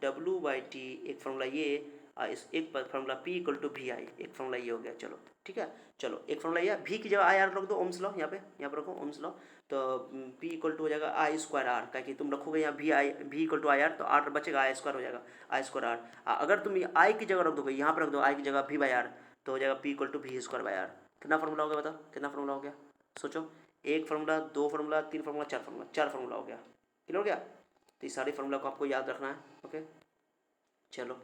W by T, एक फॉर्मूला ये, इस एक formula P equal to V I, एक फॉर्मूला ये हो गया, चलो ठीक है। चलो एक फॉर्मूला ये, V की जगह आई आर रख दो, ओम्स लॉ यहाँ पे रखो ओम्स लॉ, तो P इक्वल टू हो जाएगा आई स्क्वायर आर, क्या कि तुम रखोगे यहाँ V equal to I R, तो आर बचेगा, आई स्क्वायर हो जाएगा, आई स्क्वायर आर। अगर तुम आई की जगह रख दोगे, यहाँ पर रख दो आई की जगह V बाई आर, तो हो जाएगा P equal to V square by R. कितना फॉर्मूला हो गया बताओ, कितना फॉर्मूला हो गया, सोचो, एक फार्मूला, दो फार्मूला, तीन फार्मूला, चार फार्मूला हो गया, क्लियर हो गया। तो ये सारे फार्मूला को आपको याद रखना है, ओके। चलो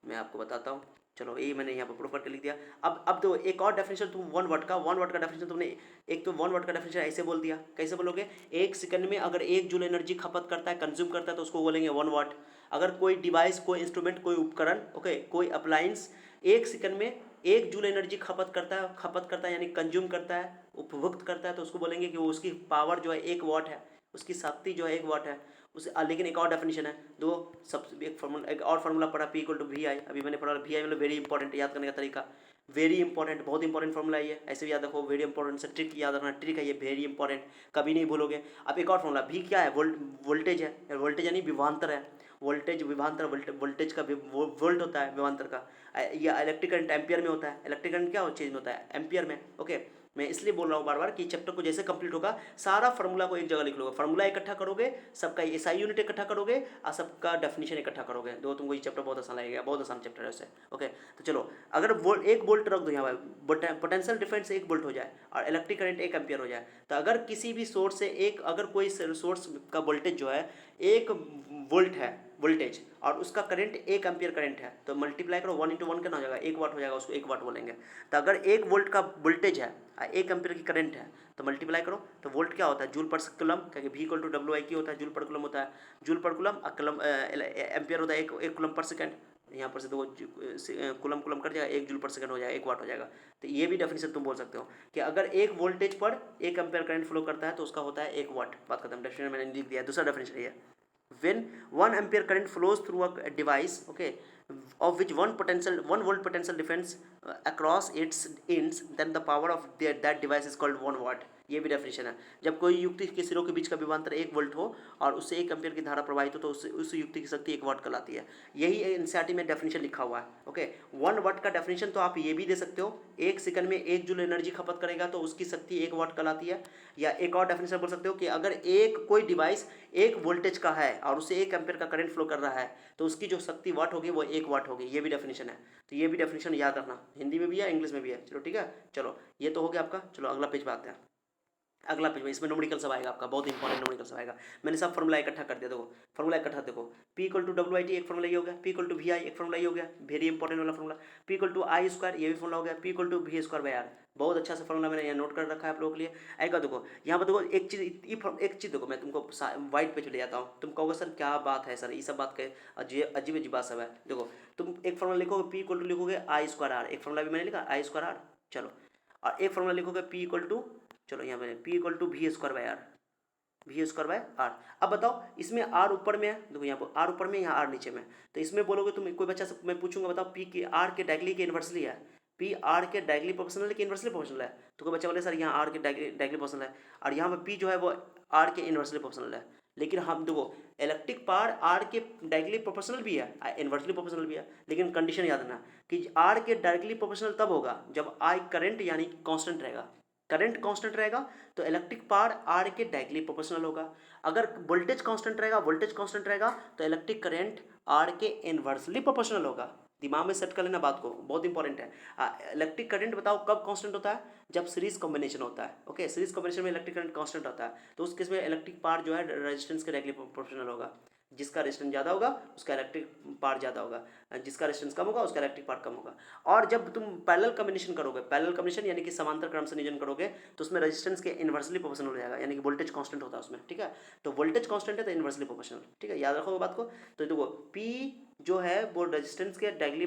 मैं आपको बताता हूँ, चलो ये मैंने यहाँ पर प्रूफ करके लिख दिया। अब तो एक और डेफिनेशन तुम 1 वाट का डेफिनेशन तुमने, एक तो 1 वाट का डेफिनेशन ऐसे बोल दिया, कैसे बोलोगे, 1 सेकंड में अगर 1 जूल एनर्जी खपत करता है, कंज्यूम करता है, तो उसको बोलेंगे 1 वाट। अगर कोई डिवाइस, कोई इंस्ट्रूमेंट, कोई उपकरण, ओके, कोई अप्लायंस 1 सेकंड में 1 जूल एनर्जी खपत करता है यानी कंज्यूम करता है, उपभुक्त करता है, तो उसको बोलेंगे कि वो उसकी पावर जो है 1 वाट है, उसकी शक्ति जो है 1 वाट है। उसे लेकिन एक और डेफिनेशन है, दो सब एक फार्मूला, एक और फार्मूला पढ़ा, पी इक्वल टू वी आई, अभी मैंने पढ़ा वी आई मतलब वेरी इंपॉर्टेंट, याद करने का तरीका वेरी इंपॉर्टेंट, बहुत इंपॉर्टेंट फार्मूला है ये, ऐसे भी याद रखो, वेरी इंपॉर्टेंट से ट्रिक याद रखना, ट्रिक है ये, वेरी इंपॉर्टेंट, कभी नहीं भूलोगे। अब एक और फार्मूला, वी क्या है, वोल्टेज है, वोल्टेज यानी विभवांतर है, वोल्टेज विभवांतर, वोल्टेज का वोल्ट होता है विभवांतर का, या इलेक्ट्रिक करंट एम्पियर में होता है, इलेक्ट्रिक करंट क्या चीज़ में होता है, एम्पियर में, ओके। मैं इसलिए बोल रहा हूँ बार बार कि चैप्टर को जैसे कंप्लीट होगा सारा फार्मूला को एक जगह लिख लोगे, फार्मूला इकट्ठा करोगे, सबका एसआई यूनिट इकट्ठा करोगे और सबका डेफिनेशन इकट्ठा करोगे, दो तुमको ये चैप्टर बहुत आसान लगेगा, बहुत आसान चैप्टर है उससे, ओके। तो चलो, अगर एक वोल्ट रख दो यहाँ पर, पोटेंशियल डिफरेंस 1 वोल्ट हो जाए और इलेक्ट्रिक करंट 1 एम्पियर हो जाए, तो अगर किसी भी सोर्स से अगर कोई सोर्स का वोल्टेज जो है 1 वोल्ट है वोल्टेज और उसका करंट 1 एम्पियर करंट है, तो मल्टीप्लाई करो, 1 × 1 कितना हो जाएगा, 1 वाट हो जाएगा, उसको 1 वाट बोलेंगे। तो अगर 1 वोल्ट का वोल्टेज है, 1 एम्पियर की करंट है, तो मल्टीप्लाई करो, तो वोल्ट क्या होता है, जूल पर कूलम, क्योंकि V equal to W I की होता है, जूल पर कूलम होता है, जूल पर कूलम, एम्पियर होता है 1 कूलम पर सेकंड, यहाँ पर से दो कूलम कूलम कट जाएगा, 1 जूल पर सेकंड हो जाएगा, 1 वाट हो जाएगा। तो ये भी डेफिनेशन तुम बोल सकते हो कि अगर एक वोल्टेज पर 1 एम्पियर करंट फ्लो करता है तो उसका होता है 1 वाट, बात खत्म, डेफिनेशन मैंने लिख दिया। दूसरा डेफिनेशन ये, when 1 ampere current flows through a device, okay, of which one volt potential difference across its ends, then the power of that device is called 1 watt। ये भी डेफिनेशन है, जब कोई युक्ति के सिरों के बीच का विभवांतर 1 वोल्ट हो और उससे 1 एम्पियर की धारा प्रवाहित हो तो उस युक्ति की शक्ति 1 वाट कहलाती है। यही एनसीईआरटी में डेफिनेशन लिखा हुआ है, ओके। 1 वाट का डेफिनेशन तो आप ये भी दे सकते हो, 1 सेकंड में 1 जूल एनर्जी खपत करेगा तो उसकी शक्ति 1 वाट कहलाती है। या एक और डेफिनेशन बोल सकते हो कि अगर कोई डिवाइस 1 वोल्टेज का है और उससे 1 एम्पियर का करंट फ्लो कर रहा है तो उसकी जो शक्ति वाट होगी वो 1 वाट होगी, ये भी डेफिनेशन है। तो ये भी डेफिनेशन याद रखना, हिंदी में भी है, इंग्लिश में भी है, चलो ठीक है। चलो ये तो हो गया आपका, चलो अगला पेज पे आते हैं। अगला पेज में इसमें न्यूमेरिकल सब आएगा आपका, बहुत इंपॉर्टेंट न्यूमेरिकल सब आएगा। मैंने सब फॉर्मूला इकट्ठा कर दिया, देखो फॉर्मूला इकट्ठा देखो, P equal to W I T एक फॉर्मूला ये हो गया, P equal to V I एक फॉर्मूला ये हो गया, वेरी इंपॉर्टेंट वाला formula, P equal to I square ये भी फॉर्मूला हो गया, P equal to V square by R, बहुत अच्छा सा फॉर्मूला मैंने यहाँ नोट कर रखा है आप लोगों के लिए। आएगा देखो यहाँ पर, देखो एक चीज़ देखो, मैं तुमको वाइट पे चले जाता हूँ, तुम कहोगे सर क्या बात है सर, ये सब बात के अजीब अजीब बात सब है। देखो तुम एक फॉर्मूला लिखोगे पी इक्वल टू लिखोगे आई स्क्वायर आर, एक फॉर्मूला भी मैंने लिखा आई स्क्वायर आर, चलो, और एक फॉर्मूला लिखोगे पी इक्वल टू, चलो यहाँ पे P equal to V square by R, V square by R. अब बताओ इसमें आर ऊपर में है, देखो यहाँ पर आर ऊपर में, यहाँ आर नीचे में, तो इसमें बोलोगे तुम, कोई बच्चा से मैं पूछूंगा बताओ पी के आर के डायगोनली के इन्वर्सली है, पी आर के डायगोनली प्रोपोर्शनल है कि इन्वर्सली प्रोपोर्शनल है, तो कोई बच्चा बोले सर यहाँ आर के डायगोनली प्रोपोर्शनल है और यहाँ पर पी जो है वो आर के इन्वर्सली प्रोपोर्शनल है। लेकिन हम देखो इलेक्ट्रिक पावर आर के डायगोनली प्रोपोर्शनल भी है, इन्वर्सली प्रोपोर्शनल भी है, लेकिन कंडीशन याद रखना कि आर के डायरेक्टली प्रोपोर्शनल तब होगा जब आई करंट यानी कांस्टेंट रहेगा, करंट कांस्टेंट रहेगा तो इलेक्ट्रिक पावर आर के डायरेक्टली प्रोपोर्शनल होगा। अगर वोल्टेज कांस्टेंट रहेगा तो इलेक्ट्रिक करंट आर के इन्वर्सली प्रोपोर्शनल होगा। दिमाग में सेट कर लेना बात को, बहुत इंपॉर्टेंट है। इलेक्ट्रिक करंट बताओ कब कांस्टेंट होता है, जब सीरीज कॉम्बिनेशन होता है, ओके, सीरीज कॉम्बिनेशन में इलेक्ट्रिक करंट कांस्टेंट होता है, तो उस केस में इलेक्ट्रिक पावर जो है रेजिस्टेंस के डायरेक्टली प्रोपोर्शनल होगा। जिसका रेजिस्टेंस ज़्यादा होगा उसका इलेक्ट्रिक पावर ज़्यादा होगा, जिसका रेजिस्टेंस कम होगा उसका इलेक्ट्रिक पावर कम होगा। और जब तुम पैरेलल कॉम्बिनेशन करोगे, पैरेलल कॉम्बिनेशन यानी कि समांतर क्रम संयोजन करोगे, तो उसमें रेजिस्टेंस के इन्वर्सली प्रोपोर्शनल हो जाएगा, यानी कि वोल्टेज कांस्टेंट होता है उसमें, ठीक है। तो वोल्टेज कांस्टेंट है तो इन्वर्सली प्रोपोर्शनल, ठीक है, याद रखो बात को। तो देखो पी जो है वो रेजिस्टेंस के डायरेक्टली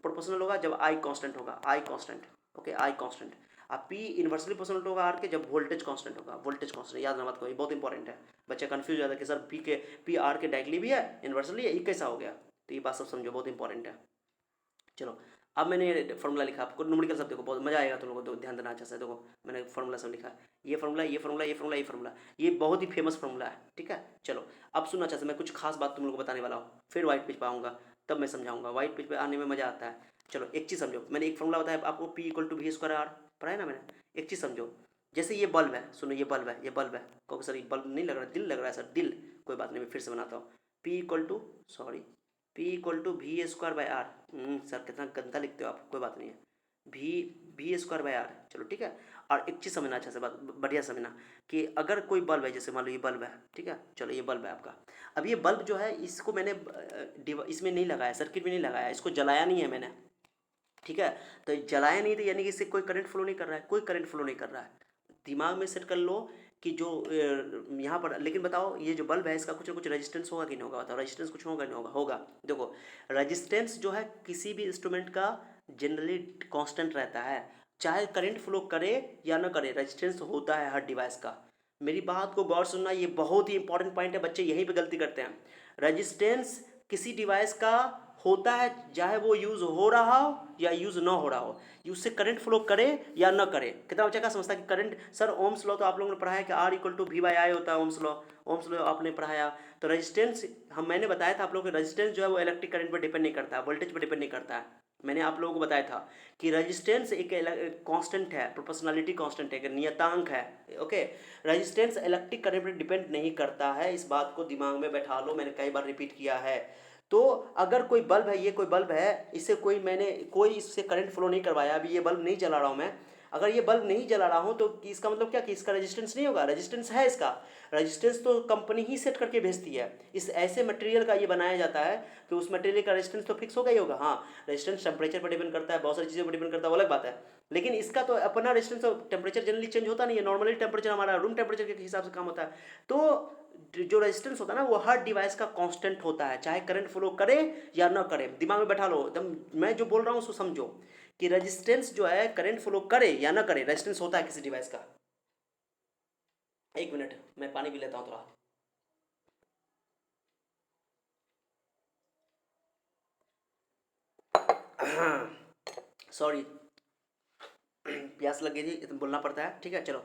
प्रोपोर्शनल होगा जब आई कांस्टेंट होगा, आई कांस्टेंट, ओके, आई कांस्टेंट। अब पी इन्वर्सली प्रोपोर्शनल होगा आर के जब वोल्टेज कांस्टेंट होगा, वोल्टेज कांस्टेंट, याद रखना बात को, ये बहुत इंपॉर्टेंट है। बच्चा कंफ्यूज हो जाता है कि सर पी आर के डायरेक्टली भी है इन्वर्सली है, ये कैसा हो गया, तो ये बात सब समझो, बहुत इंपॉर्टेंट है। चलो अब मैंने फॉर्मूला लिखा, आपको न्यूमेरिकल सब देखो बहुत मजा आएगा तुम लोगों को, ध्यान देना अच्छा से। देखो मैंने फॉर्मूला सब लिखा, ये फॉर्मूला ये फॉर्मूला ये फॉर्मूला ये फॉर्मूला, ये बहुत ही फेमस फॉर्मूला है, ठीक है। चलो अब सुनना अच्छा से, मैं कुछ खास बात तुम लोग को बताने वाला हूँ, फिर व्हाइट पेज पे आऊँगा तब मैं समझाऊंगा, व्हाइट पेज पे आने में मजा आता है। चलो एक चीज़ समझो, मैंने एक फॉर्मूला बताया आपको P equal to V square R, पढ़ा है ना मैंने। एक चीज़ समझो, जैसे ये बल्ब है, सुनो ये बल्ब है, ये बल्ब है, कहो सर ये बल्ब नहीं लग रहा, दिल लग रहा है सर, दिल, कोई बात नहीं मैं फिर से बनाता हूँ, P equal to sorry P equal to V square by R, sir कितना गंदा लिखते हो आप, कोई बात नहीं है, वी स्क्वायर बाई आर, चलो ठीक है। और एक चीज़ समझना अच्छा से बात, बढ़िया समझना कि अगर कोई बल्ब है, जैसे मान लो ये बल्ब है, ठीक है, चलो ये बल्ब है आपका। अब ये बल्ब जो है इसको मैंने इसमें नहीं लगाया, सर्किट में नहीं लगाया, इसको जलाया नहीं है मैंने, ठीक है। तो जलाया नहीं, तो यानी कि इससे कोई करंट फ्लो नहीं कर रहा है, कोई करंट फ्लो नहीं कर रहा है। दिमाग में सेट कर लो कि जो यहाँ पर, लेकिन बताओ ये जो बल्ब है इसका कुछ ना कुछ रेजिस्टेंस होगा कि नहीं होगा? बताओ, रेजिस्टेंस कुछ होगा नहीं होगा? होगा। देखो, रेजिस्टेंस जो है किसी भी इंस्ट्रूमेंट का जनरली कांस्टेंट रहता है, चाहे करंट फ्लो करे या ना करे, रेजिस्टेंस होता है हर डिवाइस का। मेरी बात को गौर सुनना, ये बहुत ही इंपॉर्टेंट पॉइंट है, बच्चे यहीं पे गलती करते हैं। रेजिस्टेंस किसी डिवाइस का होता है, चाहे वो यूज़ हो रहा हो या यूज़ ना हो रहा हो, उससे करंट फ्लो करे या ना करे। कितना बच्चा क्या समझता है कि करंट, सर ओम्स लॉ तो आप लोगों ने पढ़ा है कि R equal to V by I होता है, ओम्स लॉ, ओम्स लॉ आपने पढ़ाया। तो रेजिस्टेंस, मैंने बताया था आप लोगों को, रेजिस्टेंस जो है वो इलेक्ट्रिक करंट पर डिपेंड नहीं करता, वोल्टेज पर डिपेंड नहीं करता है। मैंने आप लोगों को बताया था कि रेजिस्टेंस एक कांस्टेंट है, प्रोपोर्शनलिटी कांस्टेंट है, एक नियतांक है। ओके, रेजिस्टेंस इलेक्ट्रिक करंट पर डिपेंड नहीं करता है, इस बात को दिमाग में बैठा लो, मैंने कई बार रिपीट किया है। तो अगर कोई बल्ब है, ये कोई बल्ब है, इससे कोई इससे करंट फ्लो नहीं करवाया, अभी ये बल्ब नहीं जला रहा हूँ मैं, अगर ये बल्ब नहीं जला रहा हूँ तो इसका मतलब क्या कि इसका रेजिस्टेंस नहीं होगा? रेजिस्टेंस है इसका। रेजिस्टेंस तो कंपनी ही सेट करके भेजती है, इस ऐसे मटेरियल का ये बनाया जाता है कि उस मटेरियल का रेजिस्टेंस तो फिक्स होगा ही होगा। हाँ, रेजिस्टेंस टेम्परेचर पर डिपेंड करता है, बहुत सारी चीज़ों पर डिपेंड करता है, वो अलग बात है। लेकिन इसका तो अपना रेजिस्टेंस, टेम्परेचर जनरली चेंज होता नहीं है, नॉर्मली टेम्परेचर हमारा रूम टेम्परेचर के हिसाब से काम होता है। तो जो रेजिस्टेंस होता है ना वो हर डिवाइस का कांस्टेंट होता है, चाहे करंट फ्लो करे या ना करे। दिमाग में बैठा लो एकदम, मैं जो बोल रहा हूँ उसको समझो कि रेजिस्टेंस जो है करंट फ्लो करे या ना करे, रेजिस्टेंस होता है किसी डिवाइस का। एक मिनट, मैं पानी पी लेता हूँ थोड़ा। सॉरी, प्यास लग गई थी, इतना बोलना पड़ता है, ठीक है। चलो,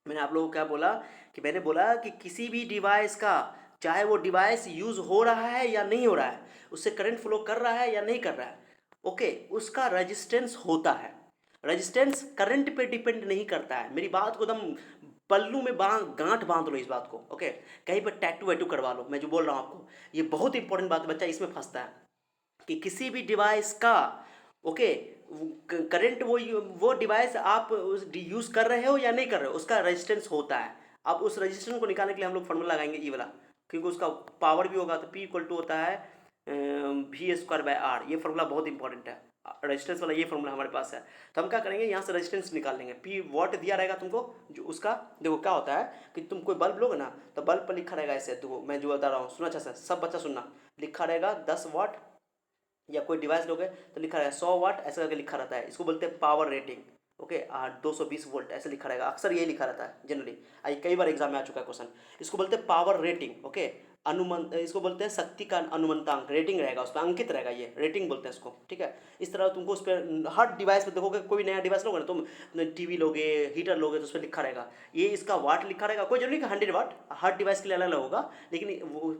मैंने आप लोगों को क्या बोला कि मैंने बोला कि किसी भी डिवाइस का, चाहे वो डिवाइस यूज़ हो रहा है या नहीं हो रहा है, उससे करंट फ्लो कर रहा है या नहीं कर रहा है, ओके, उसका रेजिस्टेंस होता है। रेजिस्टेंस करंट पे डिपेंड नहीं करता है। मेरी बात को एकदम पल्लू में गांठ बांध लो इस बात को, ओके। कहीं पर टैटू वैटू करवा लो, मैं जो बोल रहा हूँ आपको, ये बहुत इंपॉर्टेंट बात है, बच्चा इसमें फंसता है कि किसी भी डिवाइस का, ओके, करंट, वो डिवाइस आप यूज़ कर रहे हो या नहीं कर रहे हो, उसका रेजिस्टेंस होता है। अब उस रेजिस्टेंस को निकालने के लिए हम लोग फार्मूला लगाएंगे ई वाला, क्योंकि उसका पावर भी होगा, तो पी इक्वल टू होता है वी स्क्वायर बाय आर। ये फार्मूला बहुत इंपॉर्टेंट है, रेजिस्टेंस वाला ये फार्मूला हमारे पास है। तो हम क्या करेंगे, यहाँ से रेजिस्टेंस निकाल लेंगे, पी वॉट दिया रहेगा तुमको, जो उसका देखो क्या होता है कि तुम कोई बल्ब लोगे ना, तो बल्ब पर लिखा रहेगा ऐसे, देखो मैं जो बता रहा हूँ सुना अच्छा से, सब बच्चा सुनना, लिखा रहेगा 10 वाट, या कोई डिवाइस लोगे तो लिखा रहेगा 100 वाट, ऐसा करके लिखा रहता है, इसको बोलते हैं पावर रेटिंग, ओके। 220 वोल्ट ऐसे लिखा रहेगा, अक्सर यही लिखा रहता है जनरली, आई कई बार एग्जाम में आ चुका है क्वेश्चन। इसको बोलते हैं पावर रेटिंग, ओके। अनुमान, इसको बोलते हैं शक्ति का अनुमंतांक, रेटिंग रहेगा उस पर, अंकित रहेगा, ये रेटिंग बोलते हैं इसको, ठीक है। इस तरह तुमको उस पर हर डिवाइस पे देखोगे, कोई नया डिवाइस लोगे ना, तुम टीवी लोगे, हीटर लोगे, तो उस पर लिखा रहेगा, ये इसका वाट लिखा रहेगा, कोई जरूरी 100 वाट, हर डिवाइस के लिए अलग अलग होगा, लेकिन वो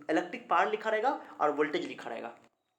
इलेक्ट्रिक पावर लिखा रहेगा और वोल्टेज लिखा रहेगा,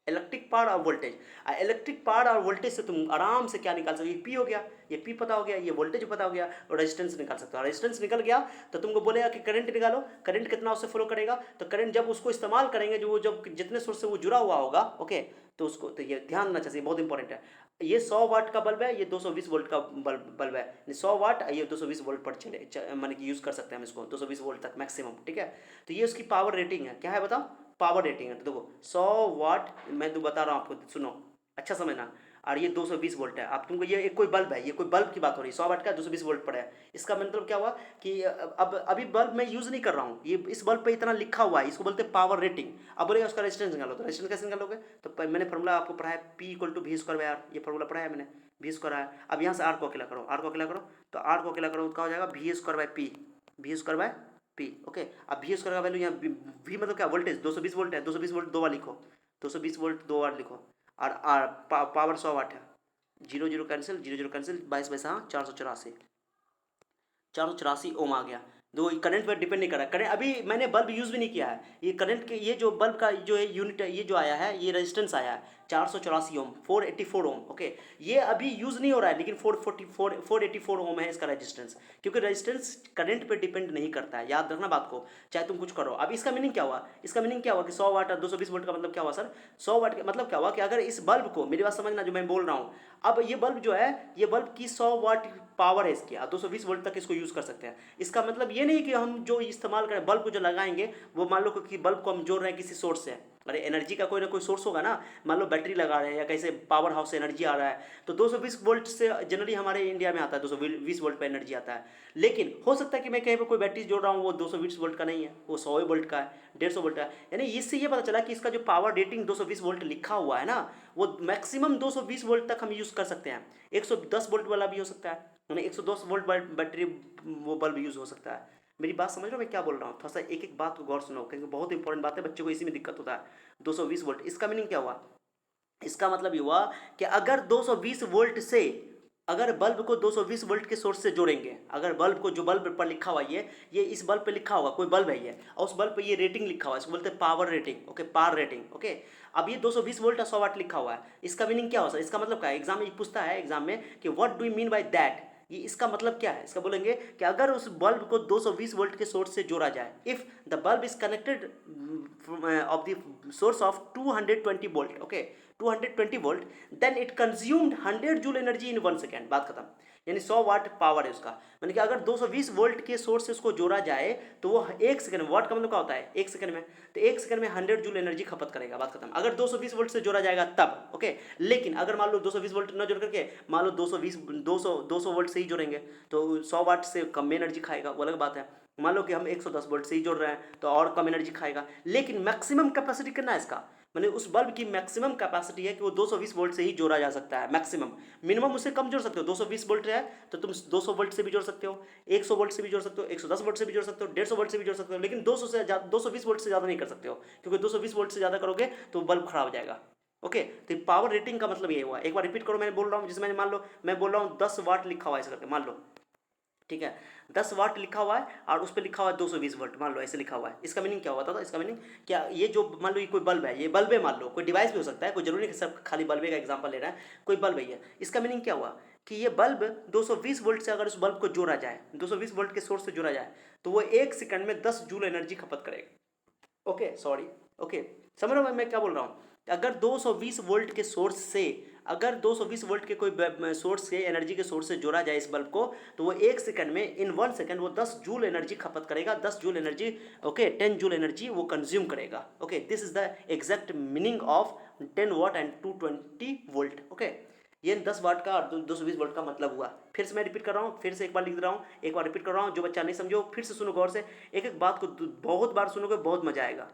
इलेक्ट्रिक पावर और वोल्टेज। इलेक्ट्रिक पावर और वोल्टेज से तुम आराम से क्या निकाल सकते हो, ये पी हो गया, ये पी पता हो गया, ये वोल्टेज पता हो गया, और रेजिस्टेंस निकाल सकते हो। रेजिस्टेंस निकल गया तो तुमको बोलेगा कि करंट निकालो, करंट कितना उससे फ्लो करेगा, तो करंट जब उसको इस्तेमाल करेंगे, जो जब जितने सोर्स से वो जुड़ा हुआ होगा, ओके, तो उसको, तो ये ध्यान रखना चाहिए, बहुत इंपॉर्टेंट है। ये 100 वाट का बल्ब है, ये 220 वोल्ट का बल्ब है, 100 वाट, ये 220 वोल्ट पर चले, माने कि यूज़ कर सकते हैं हम इसको 220 वोल्ट तक मैक्सिमम, ठीक है। तो ये उसकी पावर रेटिंग है, क्या है बताओ, पावर रेटिंग है। तो देखो 100 वाट, मैं तो बता रहा हूँ आपको, सुनो अच्छा समझना, और ये 220 वोल्ट है। आप तुमको ये एक कोई बल्ब है, ये कोई बल्ब की बात हो रही है, 100 वाट का 220 वोल्ट पर है। इसका मतलब क्या हुआ कि अब अभी बल्ब मैं यूज़ नहीं कर रहा हूँ, ये इस बल्ब पे इतना लिखा हुआ है, इसको बोलते हैं पावर रेटिंग। अब बोलेगा उसका रेजिस्टेंस निकालो, तो रेजिस्टेंस कैसे निकालोगे, तो मैंने फॉर्मूला आपको पढ़ाया, P equal to V square by R, ये फॉर्मूला पढ़ाया मैंने, वी स्क्वायर है। अब यहाँ से आर को अकेला करो, आर को अकेला करो, तो आर को अकेला करो तो क्या हो जाएगा, V square by P, V square by P, okay. अब वी स्क्वायर का वैल्यू यहाँ वी मतलब क्या, वोल्टेज 220 वोल्ट है, 220 वोल्ट 2 बार लिखो, 220 वोल्ट 2 बार लिखो, और पावर 100 वाट है, zero zero cancel, zero zero cancel, 22 484, 484 ओम आ गया। दो करंट पर डिपेंड नहीं कर रहा है, करंट अभी मैंने बल्ब यूज़ भी नहीं किया है, ये करंट के, ये जो बल्ब का जो है यूनिट है, ये जो आया है, ये रेजिस्टेंस आया है 484 ओम, 484 ओम, ओके। ये अभी यूज़ नहीं हो रहा है, लेकिन 484 ओम है इसका रेजिस्टेंस, क्योंकि रेजिस्टेंस करंट पे डिपेंड नहीं करता है, याद रखना बात को, चाहे तुम कुछ करो। अब इसका मीनिंग क्या हुआ, इसका मीनिंग क्या हुआ कि 100 वाट और 220 वोल्ट का मतलब क्या हुआ सर, 100 वाट का मतलब क्या हुआ कि अगर इस बल्ब को, मेरी बात समझना जो मैं बोल रहा हूँ, अब ये बल्ब जो है, ये बल्ब की 100 वाट पावर है इसकी, 220 वोल्ट तक इसको यूज़ कर सकते हैं। इसका मतलब ये नहीं कि हम जो इस्तेमाल करें, बल्ब को जो लगाएंगे, वो मान लो कि बल्ब को हम जोड़ रहे हैं किसी सोर्स से, अरे एनर्जी का कोई ना कोई सोर्स होगा ना, मान लो बैटरी लगा रहे हैं या कैसे पावर हाउस से एनर्जी आ रहा है, तो 220 वोल्ट से जनरली हमारे इंडिया में आता है, 220 वोल्ट पे एनर्जी आता है। लेकिन हो सकता है कि मैं कहीं पर कोई बैटरी जोड़ रहा हूँ वो 220 वोल्ट का नहीं है, वो 100 वोल्ट का है, 150 वोल्ट का है। यानी इससे ये पता चला कि इसका जो पावर रेटिंग 220 वोल्ट लिखा हुआ है ना, वो मैक्सिमम 220 वोल्ट तक हम यूज़ कर सकते हैं। 110 वोल्ट वाला भी हो सकता है, यानी 110 वोल्ट बैटरी वो बल्ब यूज़ हो सकता है। मेरी बात समझ रहे हो मैं क्या बोल रहा हूँ? थोड़ा सा एक एक बात को गौर सुनो, क्योंकि बहुत इंपॉर्टेंट बात है, बच्चों को इसी में दिक्कत होता है। 220 वोल्ट, इसका मीनिंग क्या हुआ? इसका मतलब ये हुआ कि अगर 220 वोल्ट से, अगर बल्ब को 220 वोल्ट के सोर्स से जोड़ेंगे, अगर बल्ब को, जो बल्ब पर लिखा हुआ ये इस बल्ब पे लिखा होगा, कोई बल्ब है ये, और उस बल्ब पे ये रेटिंग लिखा हुआ है, इसको बोलते हैं power rating, okay, power rating, okay. अब ये 220 वोल्ट और 100 वाट लिखा हुआ है, इसका मीनिंग क्या हो सकता है? इसका मतलब क्या है? एग्जाम में पूछता है, एग्जाम में कि what do you mean by that, ये इसका मतलब क्या है? इसका बोलेंगे कि अगर उस बल्ब को 220 वोल्ट के सोर्स से जोड़ा जाए, if the bulb is connected of the source of 220 volt, okay, 220 volt, then it consumed 100 joule energy in 1 second. बात खत्म। यानी 100 वाट पावर है उसका, यानी कि अगर 220 वोल्ट के सोर्स से उसको जोड़ा जाए तो वो 1 सेकंड में, वाट का मतलब क्या होता है? 1 सेकंड में, तो 1 सेकंड में 100 जूल एनर्जी खपत करेगा। बात खत्म। अगर 220 वोल्ट से जोड़ा जाएगा तब, ओके। लेकिन अगर मान लो 220 वोल्ट न जोड़ करके, मान लो 200 वोल्ट से ही जोड़ेंगे तो 100 वाट से कम में एनर्जी खाएगा, वो अलग बात है। मान लो कि हम 110 वोल्ट से ही जोड़ रहे हैं तो और कम एनर्जी खाएगा, लेकिन मैक्सिमम कैपेसिटी कितना है इसका? मैंने उस बल्ब की मैक्सिमम कैपेसिटी है कि वो 220 वोल्ट से ही जोड़ा जा सकता है, मैक्सिमम। मिनिमम उससे कम जोड़ सकते हो, 220 वोल्ट है तो तुम 200 वोल्ट से भी जोड़ सकते हो, 100 वोल्ट से भी जोड़ सकते हो, 110 वोल्ट से भी जोड़ सकते हो, 150 वोल्ट से भी जोड़ सकते हो, लेकिन 200 से ज़्यादा, 220 वोल्ट से ज़्यादा नहीं कर सकते हो, क्योंकि 220 वोल्ट से ज़्यादा करोगे तो बल्ब खराब हो जाएगा, ओके। तो पावर रेटिंग का मतलब ये हुआ। एक बार रिपीट करो, मैंने बोल रहा हूँ, जिसमें मान लो मैं बोल रहा हूँ 10 वाट लिखा हुआ है ऐसे करके, मान लो, ठीक है, 10 वाट लिखा हुआ है और उस पर लिखा हुआ है 220 वोल्ट, मान लो ऐसे लिखा हुआ है। इसका मीनिंग क्या हुआ था? इसका मीनिंग क्या, ये जो मान लो ये कोई बल्ब है, ये बल्ब है, मान लो कोई डिवाइस भी हो सकता है, कोई जरूरी नहीं कि सब खाली बल्बे का एग्जांपल ले रहा है, कोई बल्ब है ये। इसका मीनिंग क्या हुआ कि ये बल्ब 220 वोल्ट से अगर उस बल्ब को जोड़ा जाए, 220 वोल्ट के सोर्स से जोड़ा जाए, तो वो 1 सेकंड में 10 जूल एनर्जी खपत करेगा, ओके, सॉरी, ओके। समझ रहे हो मैं क्या बोल रहा हूँ? अगर 220 वोल्ट के सोर्स से, अगर 220 वोल्ट के कोई सोर्स से, एनर्जी के सोर्स से जोड़ा जाए इस बल्ब को, तो वो 1 सेकंड में, इन 1 सेकंड वो 10 जूल एनर्जी खपत करेगा, 10 joule energy, okay, 10 joule energy वो कंज्यूम करेगा, okay. This is the exact meaning of 10 watt and 220 volt, okay. ये 10 वाट का और 220 वोल्ट का मतलब हुआ। फिर से मैं रिपीट कर रहा हूँ, फिर से एक बार लिख रहा हूँ, एक बार रिपीट कर रहा हूँ, जो बच्चा नहीं समझो फिर से सुनो गौर से, एक एक बात को बहुत बार सुनोगे, बहुत मजा आएगा।